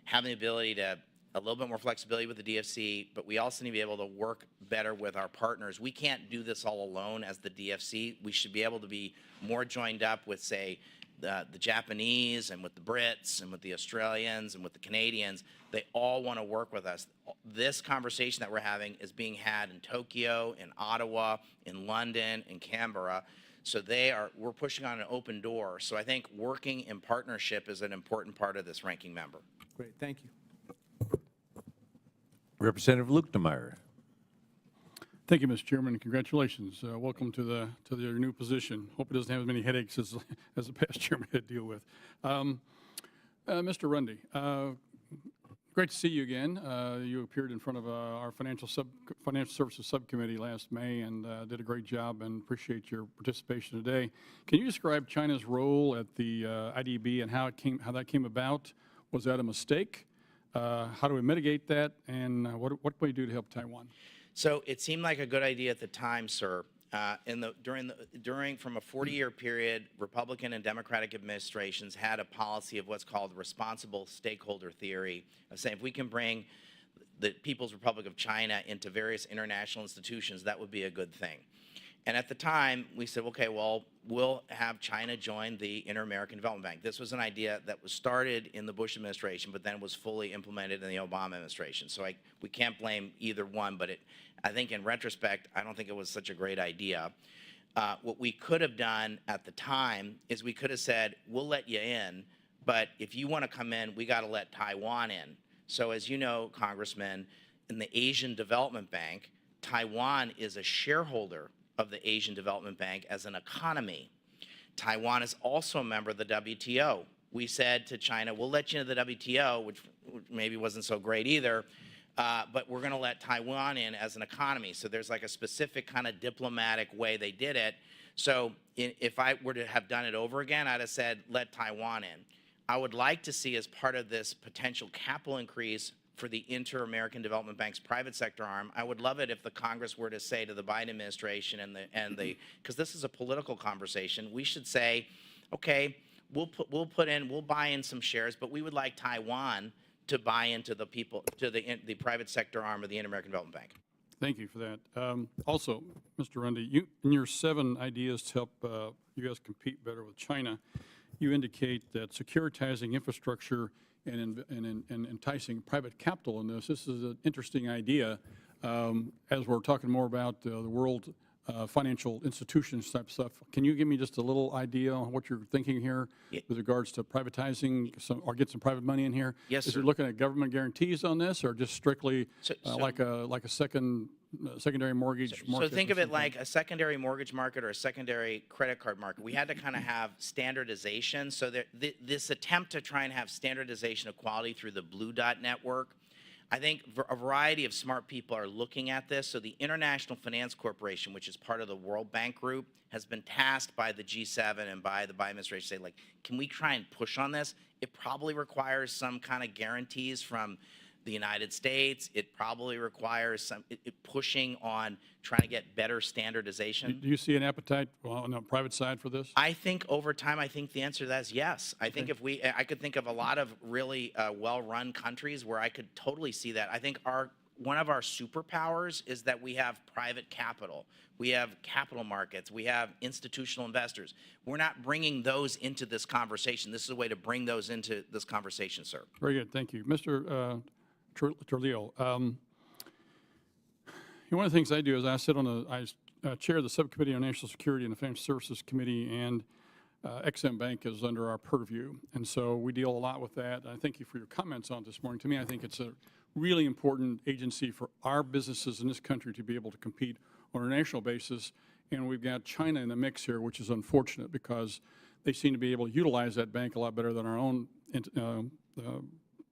[SPEAKER 4] having the ability to a little bit more flexibility with the DFC, but we also need to be able to work better with our partners. We can't do this all alone as the DFC. We should be able to be more joined up with, say, the Japanese and with the Brits and with the Australians and with the Canadians. They all want to work with us. This conversation that we're having is being had in Tokyo, in Ottawa, in London, in Canberra. So we're pushing on an open door. So I think working in partnership is an important part of this, ranking member.
[SPEAKER 2] Great, thank you.
[SPEAKER 1] Representative Luchtenmeyer.
[SPEAKER 6] Thank you, Mr. Chairman. Congratulations. Welcome to your new position. Hope it doesn't have as many headaches as the past chairman had to deal with. Mr. Runde, great to see you again. You appeared in front of our financial services subcommittee last May and did a great job, and appreciate your participation today. Can you describe China's role at the IDB and how that came about? Was that a mistake? How do we mitigate that? And what can we do to help Taiwan?
[SPEAKER 4] So it seemed like a good idea at the time, sir. During from a 40-year period, Republican and Democratic administrations had a policy of what's called responsible stakeholder theory, of saying if we can bring the People's Republic of China into various international institutions, that would be a good thing. And at the time, we said, okay, well, we'll have China join the Inter-American Development Bank. This was an idea that was started in the Bush administration, but then was fully implemented in the Obama administration. So we can't blame either one, but I think in retrospect, I don't think it was such a great idea. What we could have done at the time is we could have said, we'll let you in, but if you want to come in, we got to let Taiwan in. So as you know, Congressman, in the Asian Development Bank, Taiwan is a shareholder of the Asian Development Bank as an economy. Taiwan is also a member of the WTO. We said to China, we'll let you into the WTO, which maybe wasn't so great either, but we're going to let Taiwan in as an economy. So there's like a specific kind of diplomatic way they did it. So if I were to have done it over again, I'd have said, let Taiwan in. I would like to see, as part of this potential capital increase for the Inter-American Development Bank's private sector arm, I would love it if the Congress were to say to the Biden administration because this is a political conversation, we should say, okay, we'll buy in some shares, but we would like Taiwan to buy into the the private sector arm of the Inter-American Development Bank.
[SPEAKER 6] Thank you for that. Also, Mr. Runde, in your 7 ideas to help you guys compete better with China, you indicate that securitizing infrastructure and enticing private capital in this is an interesting idea. As we're talking more about the world financial institutions type stuff, can you give me just a little idea on what you're thinking here with regards to privatizing or get some private money in here?
[SPEAKER 4] Yes,
[SPEAKER 6] Is
[SPEAKER 4] sir.
[SPEAKER 6] it looking at government guarantees on this, or just strictly like a secondary mortgage market?
[SPEAKER 4] So think of it like a secondary mortgage market or a secondary credit card market. We had to kind of have standardization. So this attempt to try and have standardization of quality through the Blue Dot network, I think a variety of smart people are looking at this. So the International Finance Corporation, which is part of the World Bank Group, has been tasked by the G7 and by the Biden administration to say, like, can we try and push on this? It probably requires some kind of guarantees from the United States. It probably requires some pushing on trying to get better standardization.
[SPEAKER 6] Do you see an appetite on the private side for this?
[SPEAKER 4] I think over time, I think the answer to that is yes. I think I could think of a lot of really well-run countries where I could totally see that. I think one of our superpowers is that we have private capital. We have capital markets. We have institutional investors. We're not bringing those into this conversation. This is a way to bring those into this conversation, sir.
[SPEAKER 6] Very good. Thank you. Mr. Trulio, one of the things I do is I chair of the Subcommittee on National Security and the Financial Services Committee, and XM Bank is under our purview. And so we deal a lot with that. I thank you for your comments on it this morning. To me, I think it's a really important agency for our businesses in this country to be able to compete on a national basis. And we've got China in the mix here, which is unfortunate because they seem to be able to utilize that bank a lot better than our own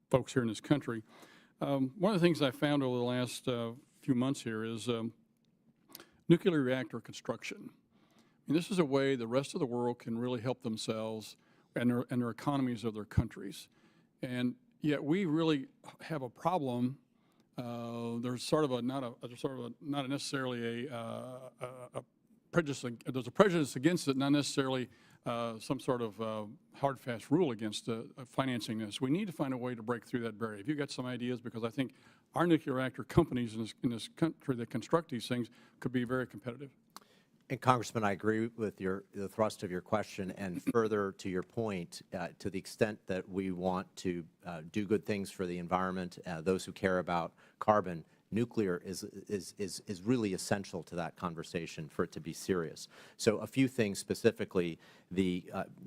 [SPEAKER 6] folks here in this country. One of the things I found over the last few months here is nuclear reactor construction. And this is a way the rest of the world can really help themselves and their economies of their countries. And yet we really have a problem. There's sort of a not necessarily a prejudice. There's a prejudice against it, not necessarily some sort of hard, fast rule against financing this. We need to find a way to break through that barrier. Have you got some ideas? Because I think our nuclear reactor companies in this country that construct these things could be very competitive.
[SPEAKER 3] And Congressman, I agree with the thrust of your question, and further to your point, to the extent that we want to do good things for the environment, those who care about carbon, nuclear is really essential to that conversation for it to be serious. So a few things specifically, the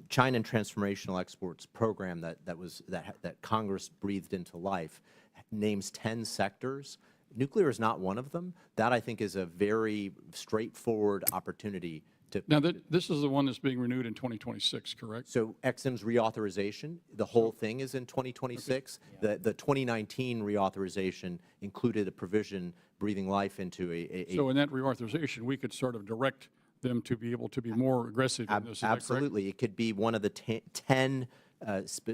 [SPEAKER 3] China Transformational Exports program that Congress breathed into life names 10 sectors. Nuclear is not one of them. That, I think, is a very straightforward opportunity to.
[SPEAKER 6] Now, this is the one that's being renewed in 2026, correct?
[SPEAKER 3] So EXIM's reauthorization, the whole thing is in 2026. Okay. The 2019 reauthorization included a provision breathing life into a
[SPEAKER 6] So in that reauthorization, we could sort of direct them to be able to be more aggressive in this.
[SPEAKER 3] Absolutely. It could be one of the 10,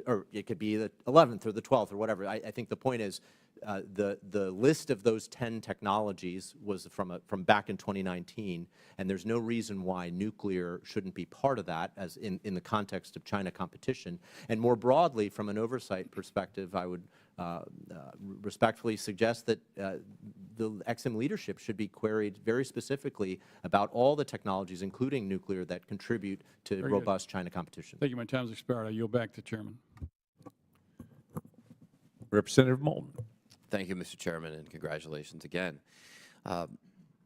[SPEAKER 3] or it could be the 11th or the 12th or whatever. I think the point is, the list of those 10 technologies was from back in 2019, and there's no reason why nuclear shouldn't be part of that as in the context of China competition. And more broadly, from an oversight perspective, I would respectfully suggest that the EXIM leadership should be queried very specifically about all the technologies, including nuclear, that contribute to
[SPEAKER 6] Very
[SPEAKER 3] robust China competition.
[SPEAKER 6] Thank you. My time has expired. I yield back to the Chairman.
[SPEAKER 1] Representative Moulton.
[SPEAKER 7] Thank you, Mr. Chairman, and congratulations again.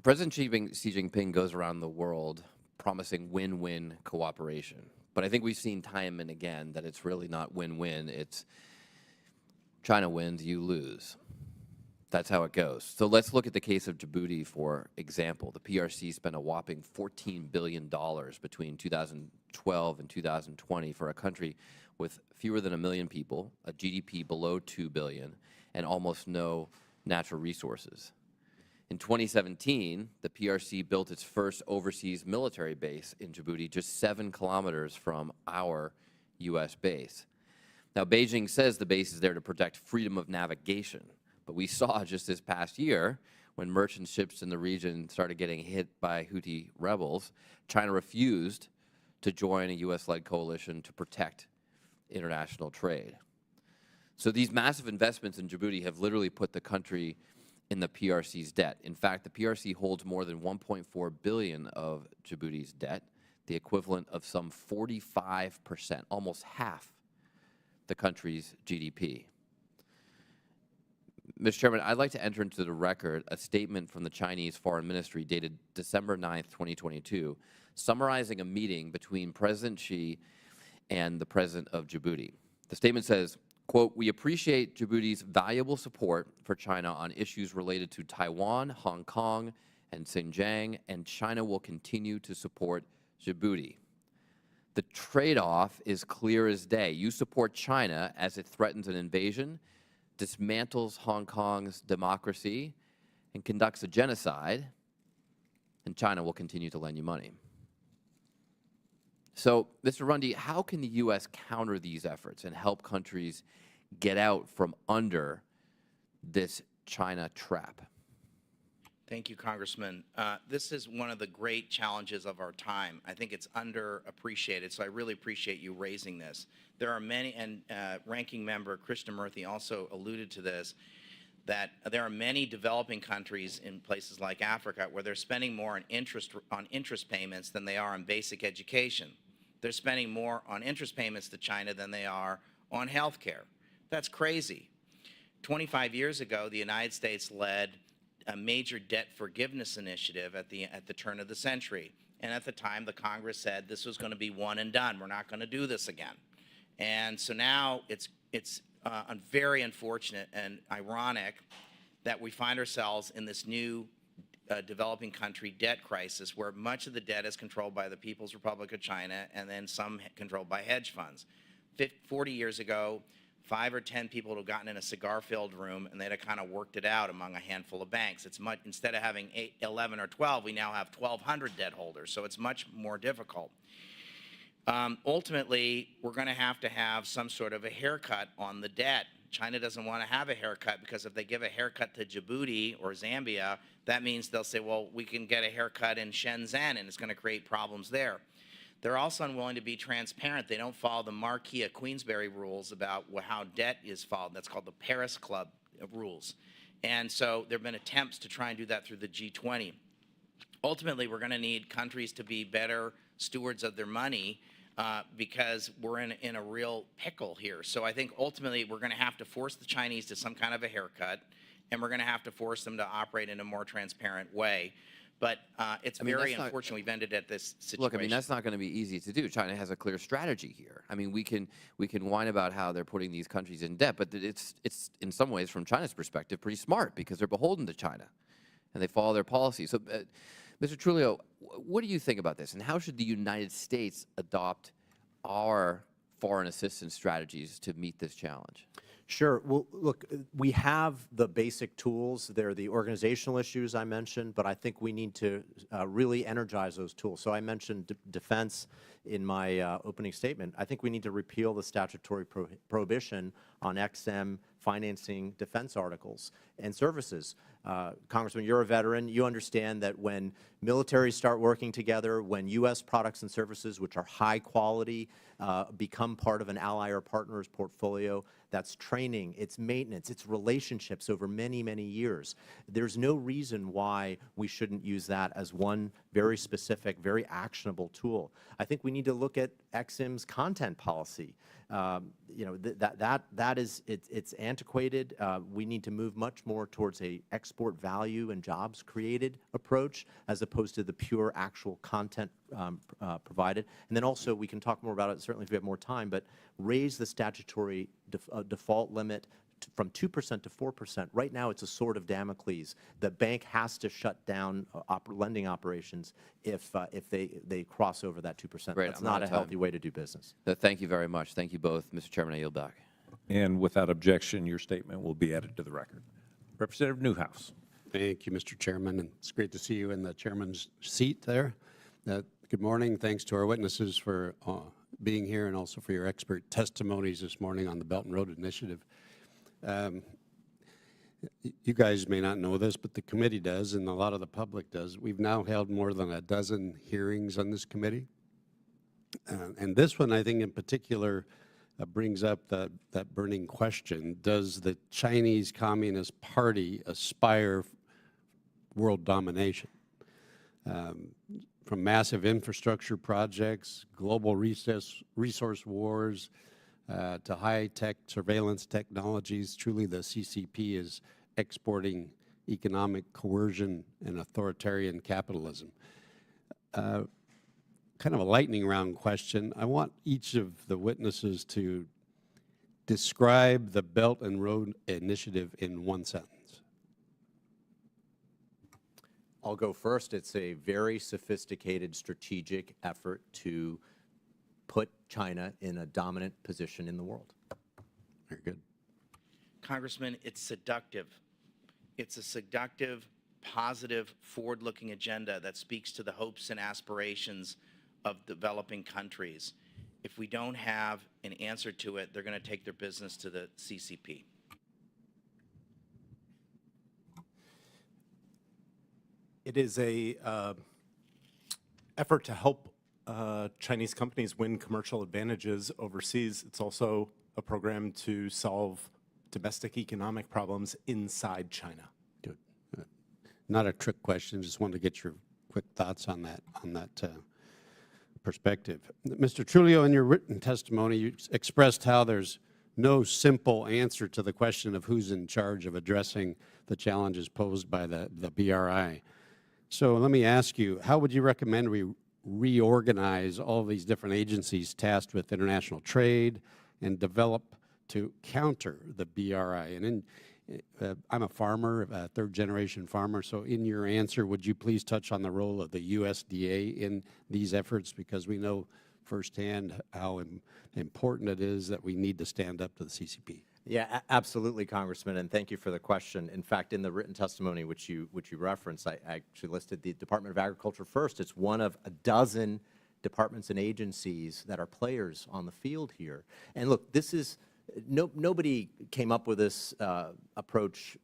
[SPEAKER 7] President Xi Jinping goes around the world promising win-win cooperation. But I think we've seen time and again that it's really not win-win. It's China wins, you lose. That's how it goes. So let's look at the case of Djibouti, for example. The PRC spent a whopping $14 billion between 2012 and 2020 for a country with fewer than 1 million people, a GDP below $2 billion, and almost no natural resources. In 2017, the PRC built its first overseas military base in Djibouti, just 7 kilometers from our U.S. base. Now, Beijing says the base is there to protect freedom of navigation, but we saw just this past year when merchant ships in the region started getting hit by Houthi rebels, China refused to join a U.S.-led coalition to protect international trade. So these massive investments in Djibouti have literally put the country in the PRC's debt. In fact, the PRC holds more than $1.4 billion of Djibouti's debt, the equivalent of some 45%, almost half the country's GDP. Mr. Chairman, I'd like to enter into the record a statement from the Chinese Foreign Ministry dated December 9th, 2022, summarizing a meeting between President Xi and the President of Djibouti. The statement says, quote, "We appreciate Djibouti's valuable support for China on issues related to Taiwan, Hong Kong, and Xinjiang, and China will continue to support Djibouti. The trade-off is clear as day. You support China as it threatens an invasion, dismantles Hong Kong's democracy, and conducts a genocide, and China will continue to lend you money." So, Mr. Runde, how can the U.S. counter these efforts and help countries get out from under this China trap?
[SPEAKER 4] Thank you, Congressman. This is one of the great challenges of our time. I think it's underappreciated, so I really appreciate you raising this. There are many, and Ranking Member Krishnamurthy also alluded to this, that there are many developing countries in places like Africa where they're spending more on interest payments than they are on basic education. They're spending more on interest payments to China than they are on health care. That's crazy. 25 years ago, the United States led a major debt forgiveness initiative at the turn of the century. And at the time, the Congress said this was going to be one and done. We're not going to do this again. And so now it's very unfortunate and ironic that we find ourselves in this new developing country debt crisis where much of the debt is controlled by the People's Republic of China and then some controlled by hedge funds. 40 years ago, 5 or 10 people would have gotten in a cigar-filled room and they'd have kind of worked it out among a handful of banks. It's much, instead of having 11 or 12, we now have 1,200 debt holders, so it's much more difficult. Ultimately, we're going to have some sort of a haircut on the debt. China doesn't want to have a haircut because if they give a haircut to Djibouti or Zambia, that means they'll say, well, we can get a haircut in Shenzhen, and it's going to create problems there. They're also unwilling to be transparent. They don't follow the Marquis of Queensberry rules about how debt is followed. That's called the Paris Club rules. And so there have been attempts to try and do that through the G20. Ultimately, we're going to need countries to be better stewards of their money because we're in a real pickle here. So I think ultimately we're going to have to force the Chinese to some kind of a haircut, and we're going to have to force them to operate in a more transparent way. But it's very unfortunate we've ended at this situation.
[SPEAKER 7] Look, I mean, that's not going to be easy to do. China has a clear strategy here. I mean, we can whine about how they're putting these countries in debt, but it's in some ways, from China's perspective, pretty smart because they're beholden to China, and they follow their policies. So, Mr. Trulio, what do you think about this, and how should the United States adopt our foreign assistance strategies to meet this challenge?
[SPEAKER 3] Sure. Well, look, we have the basic tools. They're the organizational issues I mentioned, but I think we need to really energize those tools. So I mentioned defense in my opening statement. I think we need to repeal the statutory prohibition on XM financing defense articles and services. Congressman, you're a veteran. You understand that when militaries start working together, when U.S. products and services, which are high quality, become part of an ally or partner's portfolio, that's training, it's maintenance, it's relationships over many, many years. There's no reason why we shouldn't use that as one very specific, very actionable tool. I think we need to look at XM's content policy. You know, it's antiquated. We need to move much more towards a export value and jobs created approach as opposed to the pure actual content provided. And then also, we can talk more about it certainly if we have more time, but raise the statutory default limit from 2% to 4%. Right now, it's a sword of Damocles. The bank has to shut down lending operations if they cross over that 2%.
[SPEAKER 7] Great,
[SPEAKER 3] That's not a healthy way to do business.
[SPEAKER 7] Thank you very much. Thank you both. Mr. Chairman, I yield back.
[SPEAKER 1] And without objection, your statement will be added to the record. Representative Newhouse.
[SPEAKER 8] Thank you, Mr. Chairman, and it's great to see you in the chairman's seat there. Good morning. Thanks to our witnesses for being here and also for your expert testimonies this morning on the Belt and Road Initiative. You guys may not know this, but the committee does, and a lot of the public does. We've now held more than a dozen hearings on this committee. And this one, I think in particular, brings up that burning question: does the Chinese Communist Party aspire world domination? From massive infrastructure projects, global resource wars, to high-tech surveillance technologies, truly the CCP is exporting economic coercion and authoritarian capitalism. Kind of a lightning round question. I want each of the witnesses to describe the Belt and Road Initiative in one sentence.
[SPEAKER 3] I'll go first. It's a very sophisticated strategic effort to put China in a dominant position in the world.
[SPEAKER 8] Very good.
[SPEAKER 4] Congressman, it's seductive. It's a seductive, positive, forward-looking agenda that speaks to the hopes and aspirations of developing countries. If we don't have an answer to it, they're going to take their business to the CCP.
[SPEAKER 5] It is a effort to help Chinese companies win commercial advantages overseas. It's also a program to solve domestic economic problems inside China.
[SPEAKER 8] Good. Not a trick question. Just wanted to get your quick thoughts on that perspective. Mr. Trulio, in your written testimony, you expressed how there's no simple answer to the question of who's in charge of addressing the challenges posed by the BRI. So let me ask you, how would you recommend we reorganize all these different agencies tasked with international trade and develop to counter the BRI? And I'm a farmer, a third-generation farmer, so in your answer, would you please touch on the role of the USDA in these efforts? Because we know firsthand how important it is that we need to stand up to the CCP.
[SPEAKER 3] Yeah, absolutely, Congressman, and thank you for the question. In fact, in the written testimony which you referenced, I actually listed the Department of Agriculture first. It's one of a dozen departments and agencies that are players on the field here. And look, this is nobody came up with this approach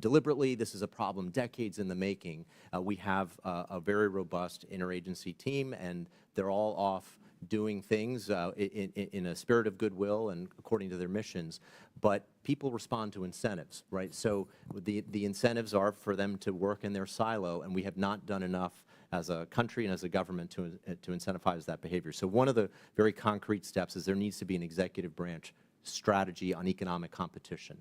[SPEAKER 3] deliberately. This is a problem decades in the making. We have a very robust interagency team, and they're all off doing things in a spirit of goodwill and according to their missions. But people respond to incentives, right? So the incentives are for them to work in their silo, and we have not done enough as a country and as a government to incentivize that behavior. So one of the very concrete steps is there needs to be an executive branch strategy on economic competition.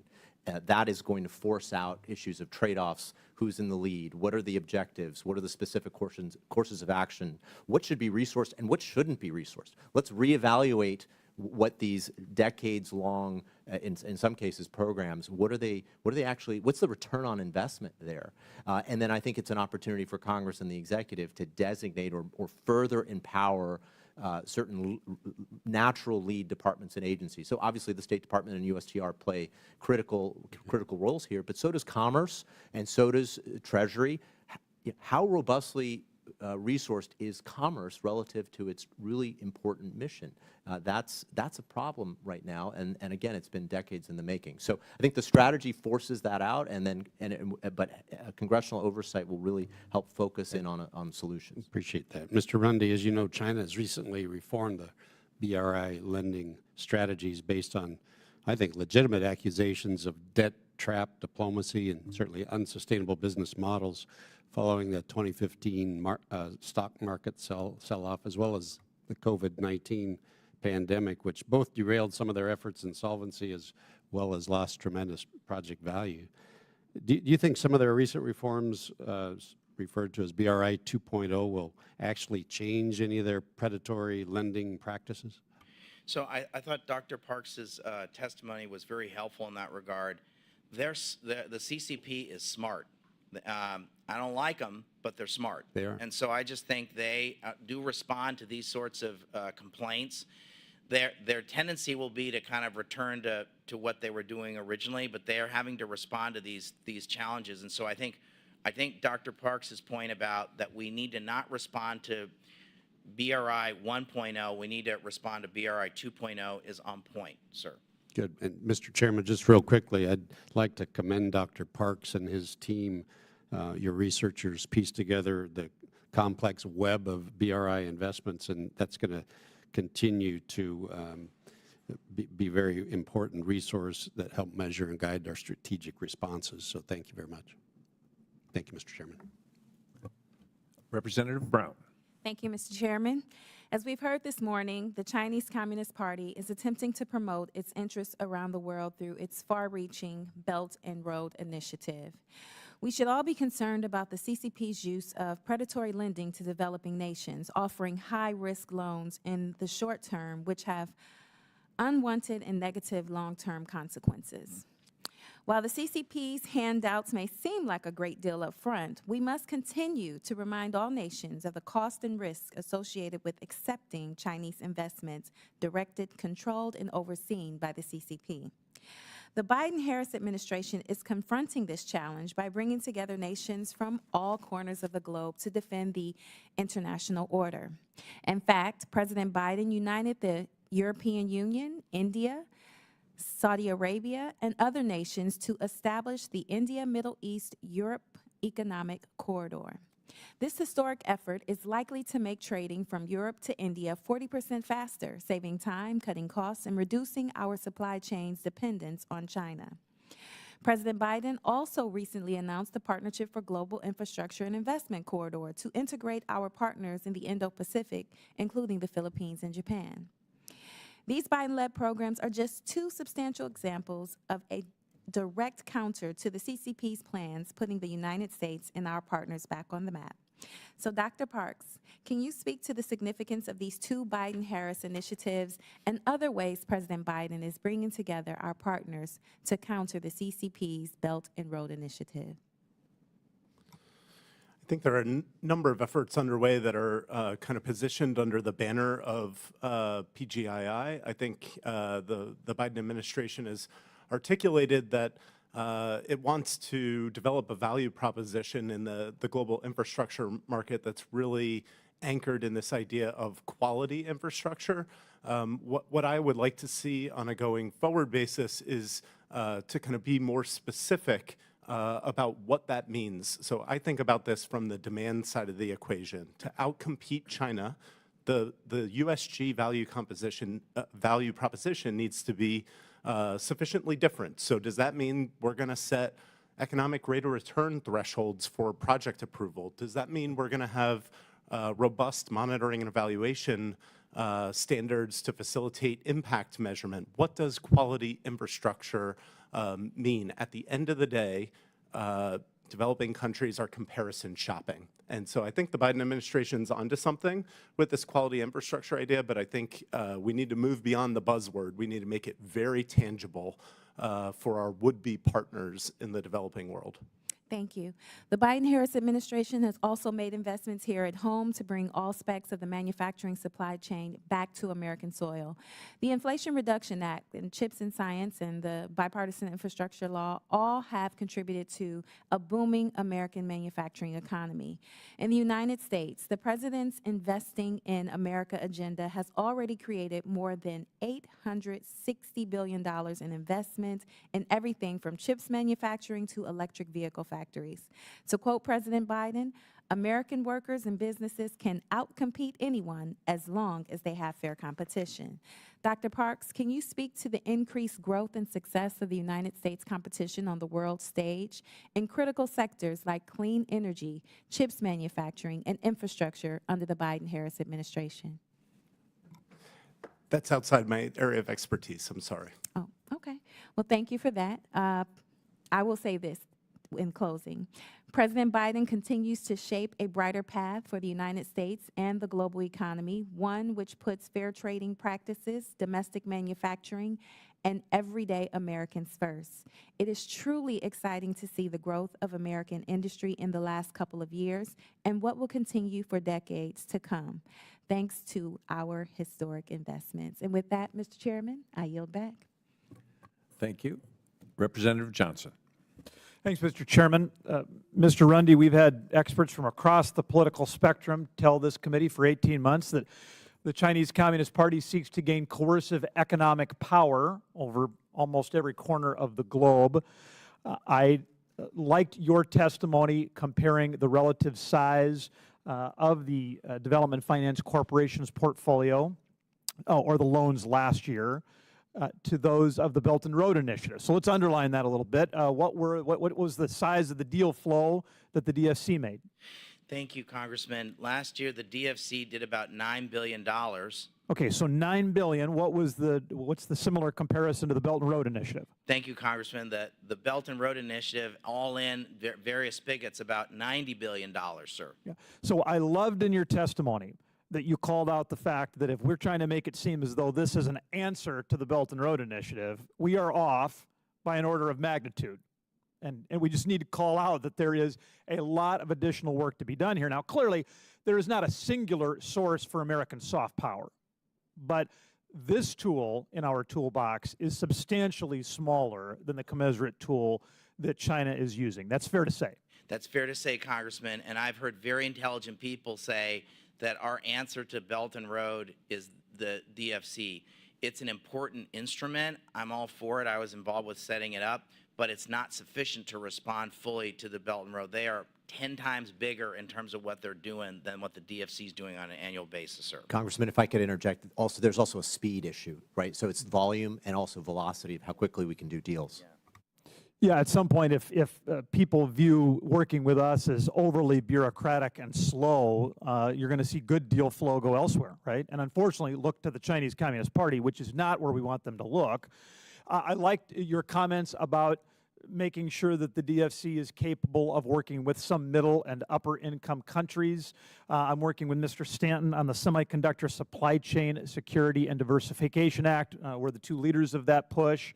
[SPEAKER 3] That is going to force out issues of trade-offs, who's in the lead, what are the objectives, what are the specific courses of action, what should be resourced and what shouldn't be resourced. Let's reevaluate what these decades-long, in some cases, programs, what are they actually, what's the return on investment there? And then I think it's an opportunity for Congress and the executive to designate or further empower certain natural lead departments and agencies. So obviously the State Department and USTR play critical roles here, but so does Commerce and so does Treasury. How robustly resourced is Commerce relative to its really important mission? That's a problem right now, and again, it's been decades in the making. So I think the strategy forces that out, but congressional oversight will really help focus in on solutions.
[SPEAKER 8] Appreciate that. Mr. Runde, as you know, China has recently reformed the BRI lending strategies based on, I think, legitimate accusations of debt trap diplomacy and certainly unsustainable business models following the 2015 stock market sell-off, as well as the COVID-19 pandemic, which both derailed some of their efforts in solvency as well as lost tremendous project value. Do you think some of their recent reforms, referred to as BRI 2.0, will actually change any of their predatory lending practices?
[SPEAKER 4] So I thought Dr. Parks's testimony was very helpful in that regard. The CCP is smart. I don't like them, but they're smart.
[SPEAKER 8] They are.
[SPEAKER 4] And so I just think they do respond to these sorts of complaints. Their tendency will be to kind of return to what they were doing originally, but they are having to respond to these challenges. And so I think Dr. Parks's point about that we need to not respond to BRI 1.0, we need to respond to BRI 2.0 is on point, sir.
[SPEAKER 8] Good. And Mr. Chairman, just real quickly, I'd like to commend Dr. Parks and his team. Your researchers pieced together the complex web of BRI investments, and that's going to continue to be very important resource that help measure and guide our strategic responses. So thank you very much. Thank you, Mr. Chairman.
[SPEAKER 1] Representative Brown.
[SPEAKER 9] Thank you, Mr. Chairman. As we've heard this morning, the Chinese Communist Party is attempting to promote its interests around the world through its far-reaching Belt and Road Initiative. We should all be concerned about the CCP's use of predatory lending to developing nations, offering high-risk loans in the short term, which have unwanted and negative long-term consequences. While the CCP's handouts may seem like a great deal up front, we must continue to remind all nations of the cost and risk associated with accepting Chinese investments directed, controlled, and overseen by the CCP. The Biden-Harris administration is confronting this challenge by bringing together nations from all corners of the globe to defend the international order. In fact, President Biden united the European Union, India, Saudi Arabia, and other nations to establish the India-Middle East-Europe Economic Corridor. This historic effort is likely to make trading from Europe to India 40% faster, saving time, cutting costs, and reducing our supply chain's dependence on China. President Biden also recently announced the Partnership for Global Infrastructure and Investment Corridor to integrate our partners in the Indo-Pacific, including the Philippines and Japan. These Biden-led programs are just two substantial examples of a direct counter to the CCP's plans, putting the United States and our partners back on the map. So, Dr. Parks, can you speak to the significance of these two Biden-Harris initiatives and other ways President Biden is bringing together our partners to counter the CCP's Belt and Road Initiative?
[SPEAKER 5] I think there are a number of efforts underway that are kind of positioned under the banner of PGII. I think the Biden administration has articulated that it wants to develop a value proposition in the global infrastructure market that's really anchored in this idea of quality infrastructure. What I would like to see on a going forward basis is to kind of be more specific about what that means. So I think about this from the demand side of the equation. To outcompete China, the USG value proposition needs to be sufficiently different. So does that mean we're going to set economic rate of return thresholds for project approval? Does that mean we're going to have robust monitoring and evaluation standards to facilitate impact measurement? What does quality infrastructure mean? At the end of the day, developing countries are comparison shopping. And so I think the Biden administration's onto something with this quality infrastructure idea, but I think we need to move beyond the buzzword. We need to make it very tangible for our would-be partners in the developing world.
[SPEAKER 9] Thank you. The Biden-Harris administration has also made investments here at home to bring all specs of the manufacturing supply chain back to American soil. The Inflation Reduction Act and CHIPS and Science and the Bipartisan Infrastructure Law all have contributed to a booming American manufacturing economy. In the United States, the president's Investing in America agenda has already created more than $860 billion in investment in everything from chips manufacturing to electric vehicle factories. To quote President Biden, American workers and businesses can outcompete anyone as long as they have fair competition. Dr. Parks, can you speak to the increased growth and success of the United States competition on the world stage in critical sectors like clean energy, chips manufacturing, and infrastructure under the Biden-Harris administration?
[SPEAKER 5] That's outside my area of expertise. I'm sorry.
[SPEAKER 9] Oh, okay. Well, thank you for that. I will say this in closing. President Biden continues to shape a brighter path for the United States and the global economy, one which puts fair trading practices, domestic manufacturing, and everyday Americans first. It is truly exciting to see the growth of American industry in the last couple of years and what will continue for decades to come, thanks to our historic investments. And with that, Mr. Chairman, I yield back.
[SPEAKER 1] Thank you. Representative Johnson.
[SPEAKER 10] Thanks, Mr. Chairman. Mr. Runde, we've had experts from across the political spectrum tell this committee for 18 months that the Chinese Communist Party seeks to gain coercive economic power over almost every corner of the globe. I liked your testimony comparing the relative size of the Development Finance Corporation's portfolio, or the loans last year, to those of the Belt and Road Initiative. So let's underline that a little bit. What was the size of the deal flow that the DFC made?
[SPEAKER 4] Thank you, Congressman. Last year, the DFC did about $9 billion.
[SPEAKER 10] Okay, so $9 billion. What's the similar comparison to the Belt and Road Initiative?
[SPEAKER 4] Thank you, Congressman. The Belt and Road Initiative, all in, various spigots, about $90 billion, sir.
[SPEAKER 10] Yeah. So I loved in your testimony that you called out the fact that if we're trying to make it seem as though this is an answer to the Belt and Road Initiative, we are off by an order of magnitude. And we just need to call out that there is a lot of additional work to be done here. Now, clearly, there is not a singular source for American soft power, but this tool in our toolbox is substantially smaller than the commensurate tool that China is using. That's fair to say.
[SPEAKER 4] That's fair to say, Congressman, and I've heard very intelligent people say that our answer to Belt and Road is the DFC. It's an important instrument. I'm all for it. I was involved with setting it up, but it's not sufficient to respond fully to the Belt and Road. They are 10 times bigger in terms of what they're doing than what the DFC is doing on an annual basis, sir.
[SPEAKER 3] Congressman, if I could interject, there's also a speed issue, right? So it's volume and also velocity of how quickly we can do deals.
[SPEAKER 10] Yeah, at some point, if people view working with us as overly bureaucratic and slow, you're going to see good deal flow go elsewhere, right? And unfortunately, look to the Chinese Communist Party, which is not where we want them to look. I liked your comments about making sure that the DFC is capable of working with some middle and upper income countries. I'm working with Mr. Stanton on the Semiconductor Supply Chain Security and Diversification Act. We're the two leaders of that push.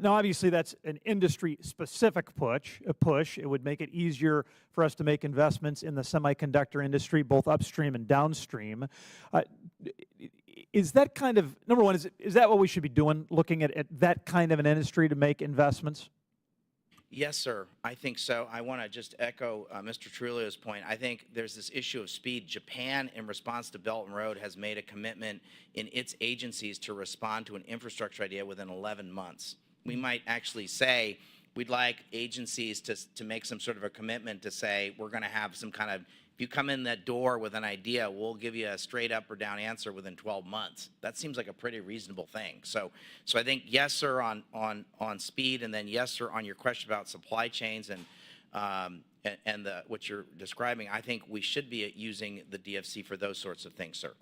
[SPEAKER 10] Now, obviously, that's an industry-specific push. It would make it easier for us to make investments in the semiconductor industry, both upstream and downstream. Is that kind of, number one, is that what we should be doing, looking at that kind of an industry to make investments?
[SPEAKER 4] Yes, sir. I think so. I want to just echo Mr. Trulio's point. I think there's this issue of speed. Japan, in response to Belt and Road, has made a commitment in its agencies to respond to an infrastructure idea within 11 months. We might actually say we'd like agencies to make some sort of a commitment to say we're going to have some kind of, if you come in that door with an idea, we'll give you a straight up or down answer within 12 months. That seems like a pretty reasonable thing. So I think yes, sir, on speed, and then yes, sir, on your question about supply chains and what you're describing. I think we should be using the DFC for those sorts of things, sir.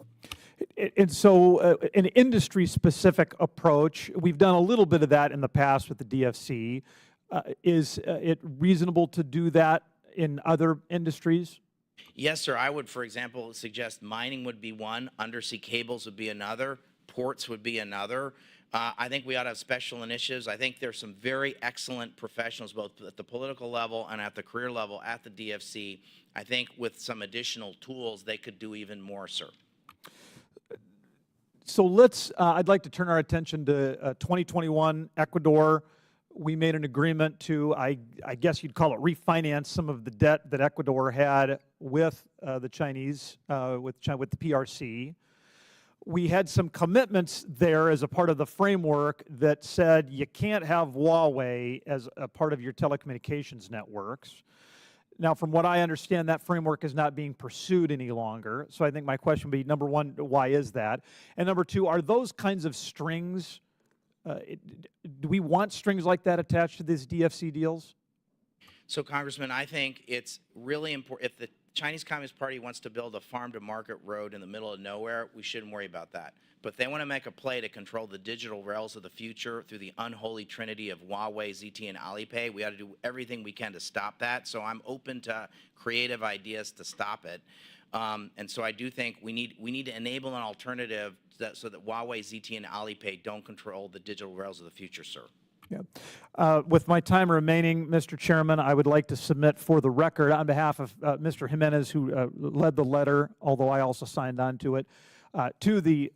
[SPEAKER 10] And so an industry-specific approach, we've done a little bit of that in the past with the DFC. Is it reasonable to do that in other industries?
[SPEAKER 4] Yes, sir. I would, for example, suggest mining would be one, undersea cables would be another, ports would be another. I think we ought to have special initiatives. I think there's some very excellent professionals, both at the political level and at the career level at the DFC. I think with some additional tools, they could do even more, sir.
[SPEAKER 10] So I'd like to turn our attention to 2021, Ecuador. We made an agreement to, I guess you'd call it, refinance some of the debt that Ecuador had with the Chinese, with the PRC. We had some commitments there as a part of the framework that said you can't have Huawei as a part of your telecommunications networks. Now, from what I understand, that framework is not being pursued any longer. So I think my question would be, number one, why is that? And number two, are those kinds of strings, do we want strings like that attached to these DFC deals?
[SPEAKER 4] So, Congressman, I think it's really important. If the Chinese Communist Party wants to build a farm-to-market road in the middle of nowhere, we shouldn't worry about that. But if they want to make a play to control the digital rails of the future through the unholy trinity of Huawei, ZTE, and Alipay, we ought to do everything we can to stop that. So I'm open to creative ideas to stop it. And so I do think we need to enable an alternative so that Huawei, ZTE, and Alipay don't control the digital rails of the future, sir.
[SPEAKER 10] Yeah. With my time remaining, Mr. Chairman, I would like to submit for the record on behalf of Mr. Jimenez, who led the letter, although I also signed on to it, to the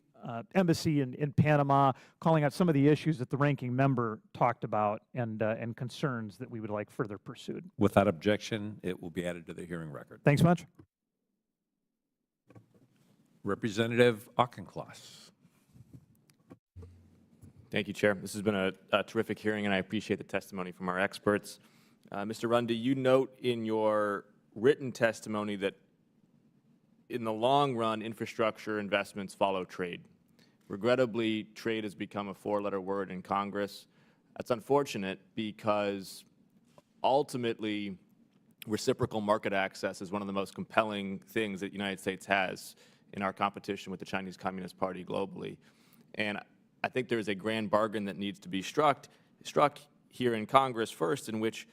[SPEAKER 10] embassy in Panama, calling out some of the issues that the ranking member talked about and concerns that we would like further pursued.
[SPEAKER 1] Without objection, it will be added to the hearing record.
[SPEAKER 10] Thanks much.
[SPEAKER 1] Representative Auchincloss.
[SPEAKER 11] Thank you, Chair. This has been a terrific hearing, and I appreciate the testimony from our experts. Mr. Runde, you note in your written testimony that in the long run, infrastructure investments follow trade. Regrettably, trade has become a four-letter word in Congress. That's unfortunate because ultimately, reciprocal market access is one of the most compelling things that the United States has in our competition with the Chinese Communist Party globally. And I think there is a grand bargain that needs to be struck here in Congress first, in which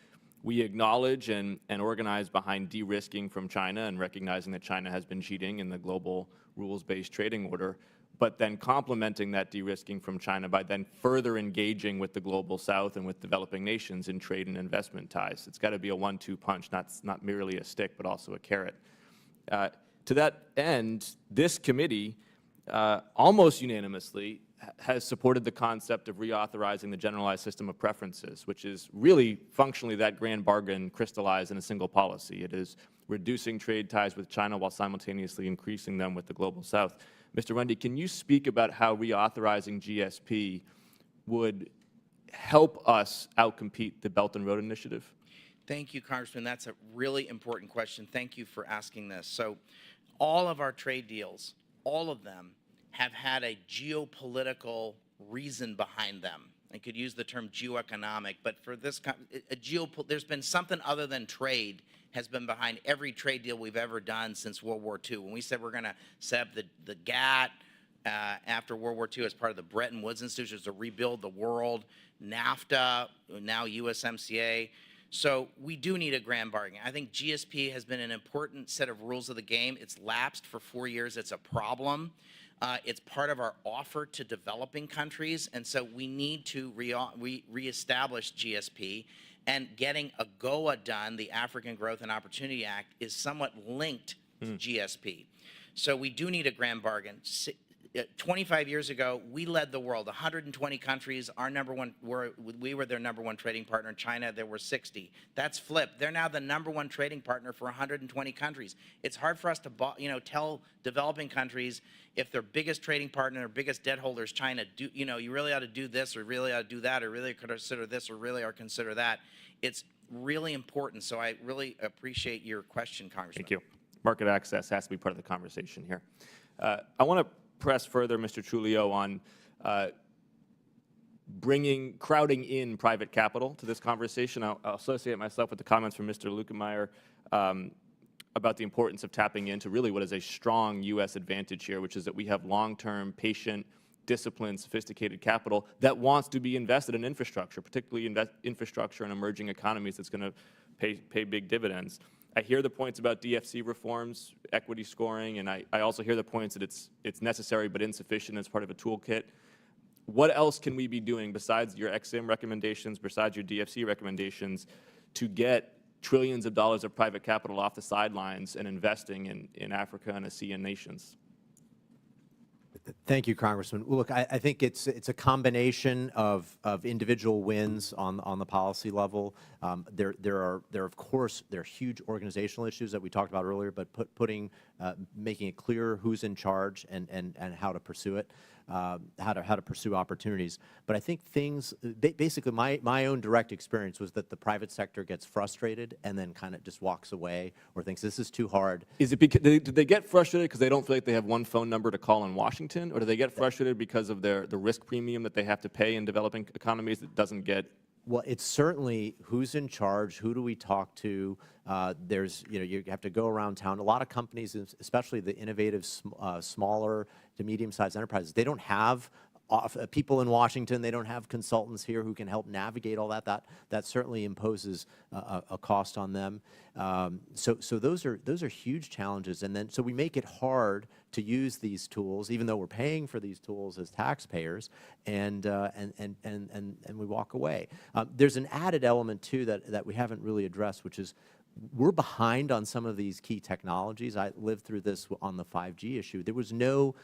[SPEAKER 11] we acknowledge and organize behind de-risking from China and recognizing that China has been cheating in the global rules-based trading order, but then complementing that de-risking from China by then further engaging with the global South and with developing nations in trade and investment ties. It's got to be a 1-2 punch, not merely a stick, but also a carrot. To that end, this committee almost unanimously has supported the concept of reauthorizing the generalized system of preferences, which is really functionally that grand bargain crystallized in a single policy. It is reducing trade ties with China while simultaneously increasing them with the global South. Mr. Runde, can you speak about how reauthorizing GSP would help us outcompete the Belt and Road Initiative?
[SPEAKER 4] Thank you, Congressman. That's a really important question. Thank you for asking this. So all of our trade deals, all of them, have had a geopolitical reason behind them. I could use the term geoeconomic, but for this, there's been something other than trade has been behind every trade deal we've ever done since World War II. When we said we're going to set up the GATT after World War II as part of the Bretton Woods institutions to rebuild the world, NAFTA, now USMCA. So we do need a grand bargain. I think GSP has been an important set of rules of the game. It's lapsed for 4 years. It's a problem. It's part of our offer to developing countries, and so we need to reestablish GSP. And getting AGOA done, the African Growth and Opportunity Act, is somewhat linked to GSP. So we do need a grand bargain. 25 years ago, we led the world, 120 countries. We were their #1 trading partner. In China, there were 60. That's flipped. They're now the #1 trading partner for 120 countries. It's hard for us to, tell developing countries if their biggest trading partner or biggest debt holder is China, you really ought to do this, or really ought to do that, or really consider this, or really ought to consider that. It's really important. So I really appreciate your question, Congressman.
[SPEAKER 11] Thank you. Market access has to be part of the conversation here. I want to press further, Mr. Trulio, on crowding in private capital to this conversation. I'll associate myself with the comments from Mr. Lukemeyer about the importance of tapping into really what is a strong U.S. advantage here, which is that we have long-term, patient, disciplined, sophisticated capital that wants to be invested in infrastructure, particularly infrastructure in emerging economies that's going to pay big dividends. I hear the points about DFC reforms, equity scoring, and I also hear the points that it's necessary but insufficient as part of a toolkit. What else can we be doing besides your EXIM recommendations, besides your DFC recommendations, to get trillions of dollars of private capital off the sidelines and investing in Africa and ASEAN nations?
[SPEAKER 3] Thank you, Congressman. Look, I think it's a combination of individual wins on the policy level. There are huge organizational issues that we talked about earlier, but making it clear who's in charge and how to pursue it, how to pursue opportunities. But I think basically my own direct experience was that the private sector gets frustrated and then kind of just walks away or thinks this is too hard.
[SPEAKER 11] Is it because do they get frustrated because they don't feel like they have one phone number to call in Washington, or do they get frustrated because of the risk premium that they have to pay in developing economies that doesn't get?
[SPEAKER 3] Well, it's certainly who's in charge, who do we talk to. You have to go around town. A lot of companies, especially the innovative, smaller to medium-sized enterprises, they don't have people in Washington. They don't have consultants here who can help navigate all that. That certainly imposes a cost on them. So those are huge challenges. And then so we make it hard to use these tools, even though we're paying for these tools as taxpayers, and we walk away. There's an added element too that we haven't really addressed, which is we're behind on some of these key technologies. I lived through this on the 5G issue. There was no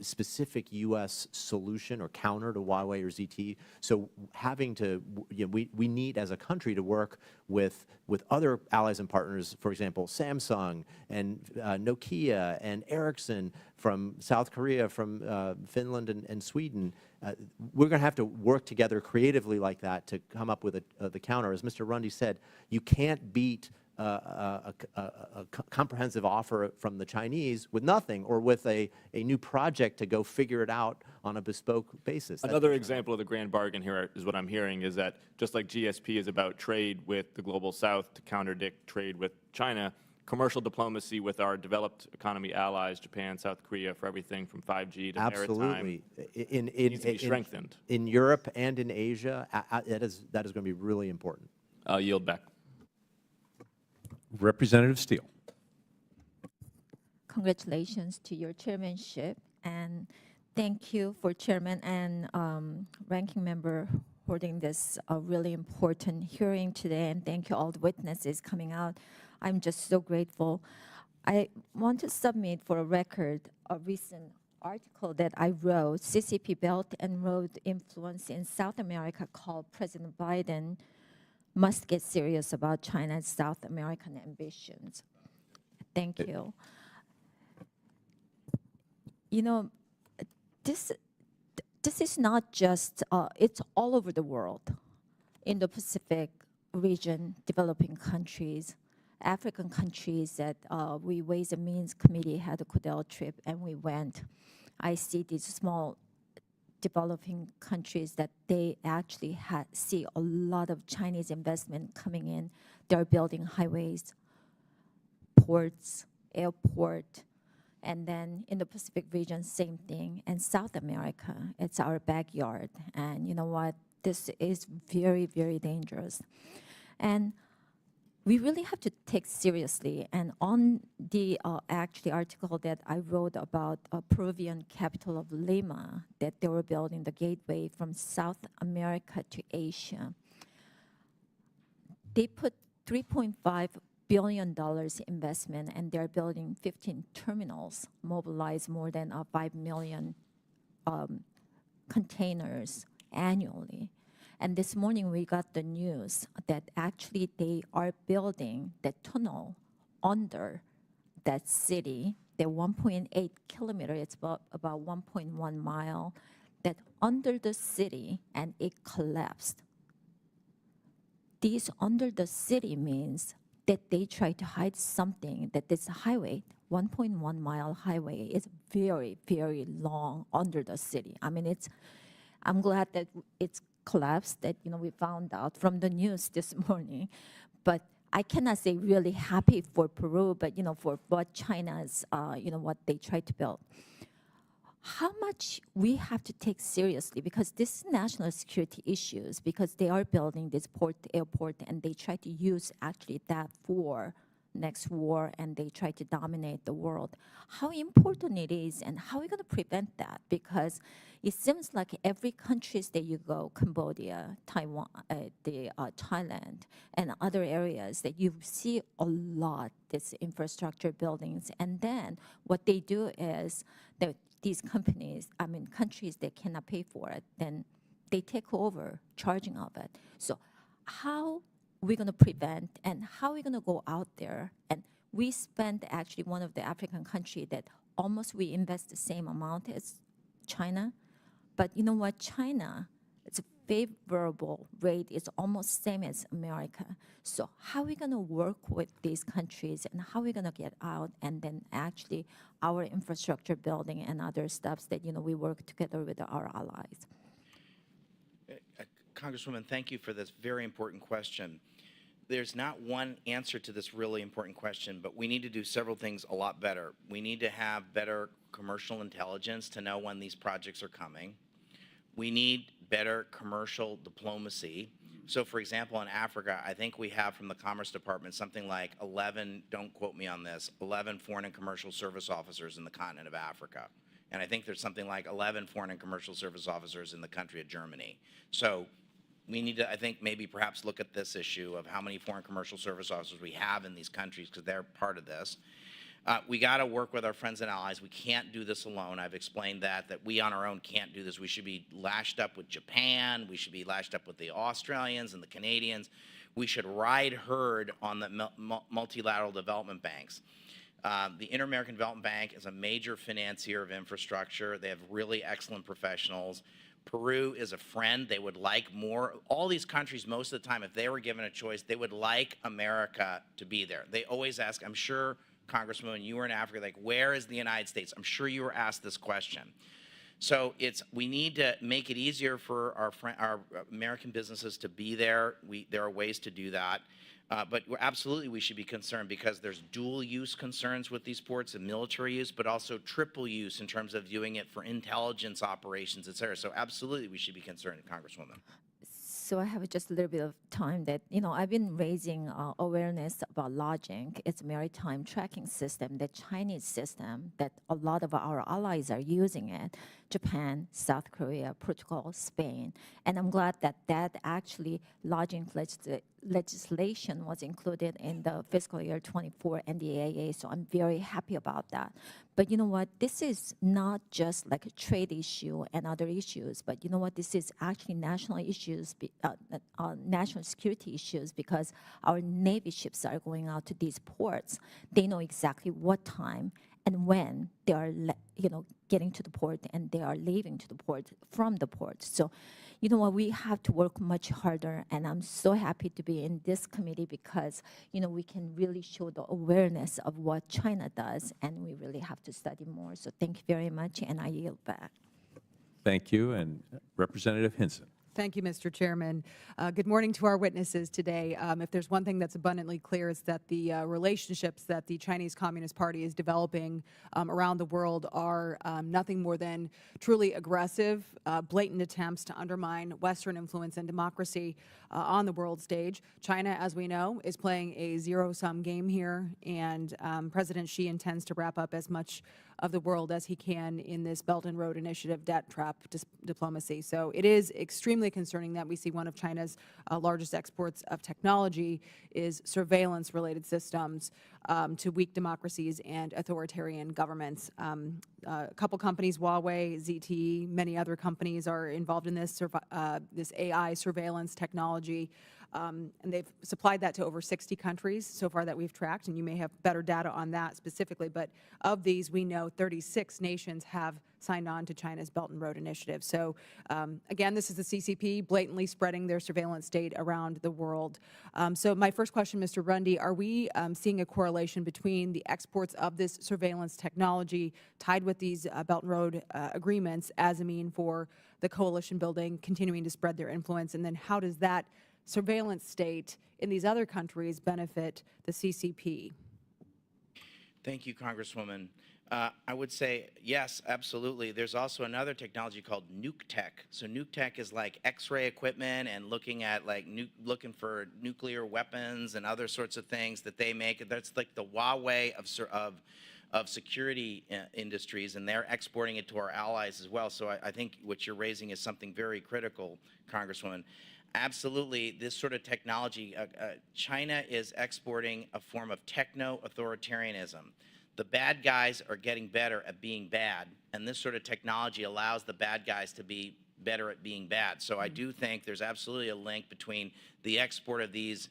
[SPEAKER 3] specific U.S. solution or counter to Huawei or ZTE. So having to, we need as a country to work with other allies and partners, for example, Samsung and Nokia and Ericsson from South Korea, from Finland and Sweden. We're going to have to work together creatively like that to come up with the counter. As Mr. Runde said, you can't beat a comprehensive offer from the Chinese with nothing, or with a new project to go figure it out on a bespoke basis.
[SPEAKER 11] Another example of the grand bargain here is what I'm hearing is that just like GSP is about trade with the global south to counterdict trade with China, commercial diplomacy with our developed economy allies, Japan, South Korea, for everything from 5G to
[SPEAKER 3] absolutely
[SPEAKER 11] maritime, needs to be strengthened.
[SPEAKER 3] In Europe and in Asia, that is going to be really important.
[SPEAKER 11] I'll yield back.
[SPEAKER 1] Representative Steele.
[SPEAKER 12] Congratulations to your chairmanship, and thank you for chairman and ranking member holding this really important hearing today, and thank you all the witnesses coming out. I'm just so grateful. I want to submit for a record a recent article that I wrote, CCP Belt and Road Influence in South America, called President Biden Must Get Serious About China's South American Ambitions. Thank you. You know, this is not just, it's all over the world. In the Pacific region, developing countries, African countries that we Ways and Means Committee had a Cordell trip and we went. I see these small developing countries that they actually see a lot of Chinese investment coming in. They're building highways, ports, airport, and then in the Pacific region, same thing. And South America, it's our backyard. And you know what? This is very, very dangerous. And we really have to take seriously. And on the actually article that I wrote about Peruvian capital of Lima, that they were building the gateway from South America to Asia, they put $3.5 billion investment, and they're building 15 terminals, mobilize more than 5 million containers annually. And this morning we got the news that actually they are building the tunnel under that city, the 1.8 kilometer, it's about 1.1 mile, that under the city, and it collapsed. This under the city means that they try to hide something, that this highway, 1.1 mile highway, is very, very long under the city. I mean, I'm glad that it's collapsed, that we found out from the news this morning. But I cannot say really happy for Peru, but for what China's, what they tried to build. How much we have to take seriously, because this is national security issues, because they are building this airport, and they try to use actually that for next war, and they try to dominate the world. How important it is, and how are we going to prevent that? Because it seems like every countries that you go, Cambodia, Taiwan, Thailand, and other areas, that you see a lot this infrastructure buildings, and then what they do is that these countries that cannot pay for it, then they take over charging of it. So how we're going to prevent, and how we're going to go out there? And we spent actually one of the African country that almost we invest the same amount as China. But you know what? China, it's a favorable rate. It's almost same as America. So how are we going to work with these countries, and how are we going to get out, and then actually our infrastructure building and other steps that we work together with our allies?
[SPEAKER 4] Congresswoman, thank you for this very important question. There's not one answer to this really important question, but we need to do several things a lot better. We need to have better commercial intelligence to know when these projects are coming. We need better commercial diplomacy. So, for example, in Africa, I think we have from the Commerce Department something like 11, don't quote me on this, 11 foreign and commercial service officers in the continent of Africa. And I think there's something like 11 foreign and commercial service officers in the country of Germany. So we need to, I think, maybe perhaps look at this issue of how many foreign commercial service officers we have in these countries, because they're part of this. We got to work with our friends and allies. We can't do this alone. I've explained that we on our own can't do this. We should be lashed up with Japan. We should be lashed up with the Australians and the Canadians. We should ride herd on the multilateral development banks. The Inter-American Development Bank is a major financier of infrastructure. They have really excellent professionals. Peru is a friend. They would like more. All these countries, most of the time, if they were given a choice, they would like America to be there. They always ask, I'm sure, Congresswoman, you were in Africa, like, where is the United States? I'm sure you were asked this question. So we need to make it easier for our American businesses to be there. There are ways to do that. But absolutely we should be concerned, because there's dual use concerns with these ports and military use, but also triple use in terms of doing it for intelligence operations, et cetera. So absolutely we should be concerned, Congresswoman.
[SPEAKER 12] So I have just a little bit of time that, I've been raising awareness about lodging. It's a maritime tracking system, the Chinese system that a lot of our allies are using it. Japan, South Korea, Portugal, Spain. And I'm glad that actually lodging legislation was included in the fiscal year 24 NDAA, so I'm very happy about that. But you know what? This is not just like a trade issue and other issues, but you know what? This is actually national issues, national security issues, because our Navy ships are going out to these ports. They know exactly what time and when they are, getting to the port, and they are leaving to the port from the port. So, you know what, we have to work much harder, and I'm so happy to be in this committee because, we can really show the awareness of what China does, and we really have to study more. So thank you very much, and I yield back.
[SPEAKER 1] Thank you. And Representative Hinson.
[SPEAKER 13] Thank you, Mr. Chairman. Good morning to our witnesses today. If there's one thing that's abundantly clear, it's that the relationships that the Chinese Communist Party is developing around the world are nothing more than truly aggressive, blatant attempts to undermine Western influence and democracy on the world stage. China, as we know, is playing a zero-sum game here, and President Xi intends to wrap up as much of the world as he can in this Belt and Road Initiative debt trap diplomacy. So it is extremely concerning that we see one of China's largest exports of technology is surveillance-related systems to weak democracies and authoritarian governments. A couple companies, Huawei, ZTE, many other companies are involved in this, this AI surveillance technology. And they've supplied that to over 60 countries so far that we've tracked, and you may have better data on that specifically. But of these, we know 36 nations have signed on to China's Belt and Road Initiative. So again, this is the CCP blatantly spreading their surveillance state around the world. So my first question, Mr. Runde, are we seeing a correlation between the exports of this surveillance technology tied with these Belt and Road agreements as a mean for the coalition building, continuing to spread their influence? And then how does that surveillance state in these other countries benefit the CCP?
[SPEAKER 4] Thank you, Congresswoman. I would say, yes, absolutely. There's also another technology called nuke tech. So nuke tech is like X-ray equipment and looking at like looking for nuclear weapons and other sorts of things that they make. That's like the Huawei of security industries, and they're exporting it to our allies as well. So I think what you're raising is something very critical, Congresswoman. Absolutely, this sort of technology, China is exporting a form of techno-authoritarianism. The bad guys are getting better at being bad, and this sort of technology allows the bad guys to be better at being bad. So I do think there's absolutely a link between the export of these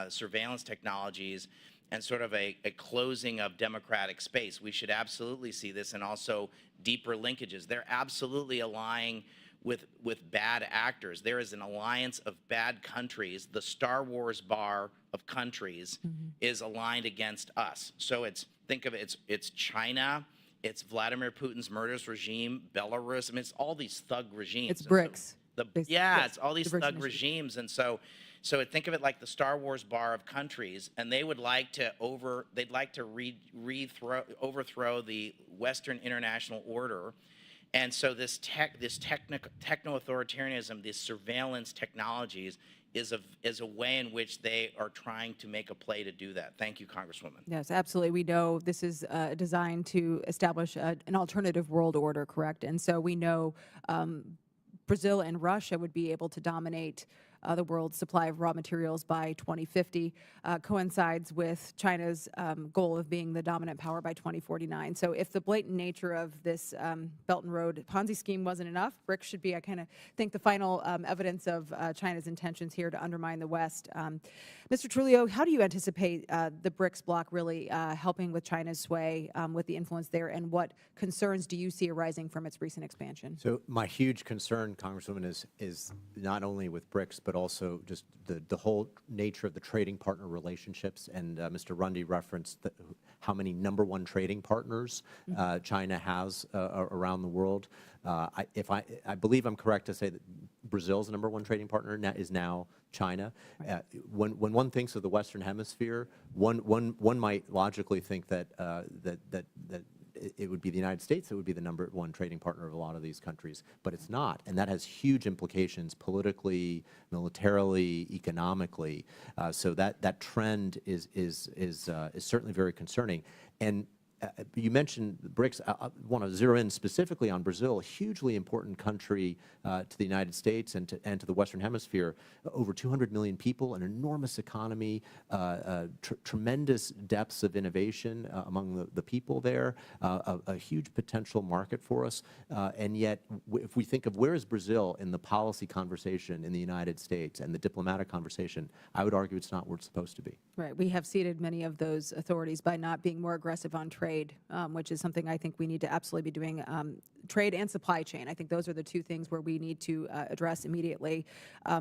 [SPEAKER 4] surveillance technologies and sort of a closing of democratic space. We should absolutely see this, and also deeper linkages. They're absolutely aligning with bad actors. There is an alliance of bad countries. The Star Wars bar of countries is aligned against us. So think of it, it's China, it's Vladimir Putin's murderous regime, Belarus. I mean, it's all these thug regimes.
[SPEAKER 13] It's BRICS.
[SPEAKER 4] It's all these thug regimes. And so think of it like the Star Wars bar of countries, and they would like to overthrow the Western international order. And so this techno-authoritarianism, these surveillance technologies, is a way in which they are trying to make a play to do that. Thank you, Congresswoman.
[SPEAKER 13] Yes, absolutely. We know this is designed to establish an alternative world order, correct? And so we know Brazil and Russia would be able to dominate the world's supply of raw materials by 2050, coincides with China's goal of being the dominant power by 2049. So if the blatant nature of this Belt and Road Ponzi scheme wasn't enough, BRICS should be, I kind of think, the final evidence of China's intentions here to undermine the West. Mr. Trulio, how do you anticipate the BRICS bloc really helping with China's sway, with the influence there, and what concerns do you see arising from its recent expansion?
[SPEAKER 3] So my huge concern, Congresswoman, is not only with BRICS, but also just the whole nature of the trading partner relationships. And Mr. Runde referenced how many #1 trading partners China has around the world. I believe I'm correct to say that Brazil's #1 trading partner is now China. When one thinks of the Western Hemisphere, one might logically think that it would be the United States that would be the #1 trading partner of a lot of these countries, but it's not, and that has huge implications politically, militarily, economically. So that trend is certainly very concerning. And you mentioned BRICS. I want to zero in specifically on Brazil, a hugely important country to the United States and to the Western Hemisphere. Over 200 million people, an enormous economy, tremendous depths of innovation among the people there, a huge potential market for us. And yet, if we think of where is Brazil in the policy conversation in the United States and the diplomatic conversation, I would argue it's not where it's supposed to be.
[SPEAKER 13] Right. We have ceded many of those authorities by not being more aggressive on trade. trade, which is something I think we need to absolutely be doing. Trade and supply chain. I think those are the two things where we need to address immediately.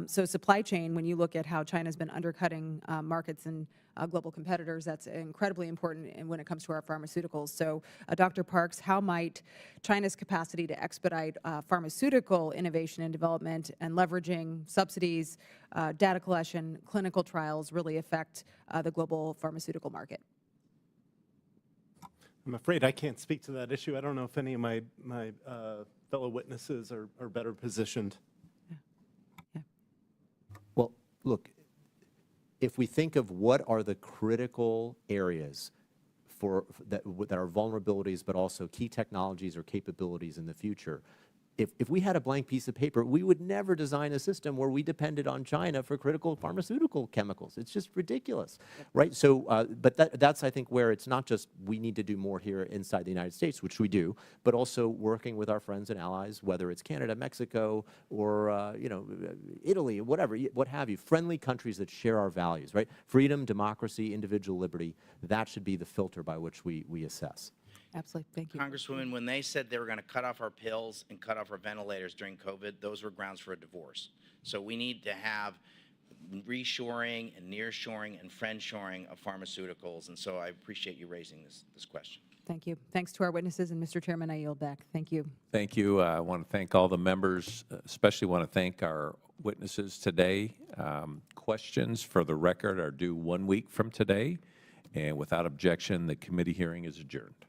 [SPEAKER 13] So supply chain, when you look at how China's been undercutting markets and global competitors, that's incredibly important when it comes to our pharmaceuticals. So Dr. Parks, how might China's capacity to expedite pharmaceutical innovation and development and leveraging subsidies, data collection, clinical trials really affect the global pharmaceutical market?
[SPEAKER 5] I'm afraid I can't speak to that issue. I don't know if any of my fellow witnesses are better positioned.
[SPEAKER 3] Well, look, if we think of what are the critical areas that are vulnerabilities, but also key technologies or capabilities in the future, if we had a blank piece of paper, we would never design a system where we depended on China for critical pharmaceutical chemicals. It's just ridiculous, right? So, but that's, I think, where it's not just we need to do more here inside the United States, which we do, but also working with our friends and allies, whether it's Canada, Mexico, or, you know, Italy, whatever, what have you, friendly countries that share our values, right? Freedom, democracy, individual liberty, that should be the filter by which we assess.
[SPEAKER 13] Absolutely. Thank you.
[SPEAKER 4] Congresswoman, when they said they were going to cut off our pills and cut off our ventilators during COVID, those were grounds for a divorce. So we need to have reshoring and nearshoring and friendshoring of pharmaceuticals. And so I appreciate you raising this question.
[SPEAKER 13] Thank you. Thanks to our witnesses. And Mr. Chairman, I yield back. Thank you.
[SPEAKER 1] Thank you. I want to thank all the members, especially want to thank our witnesses today. Questions for the record are due 1 week from today. And without objection, the committee hearing is adjourned.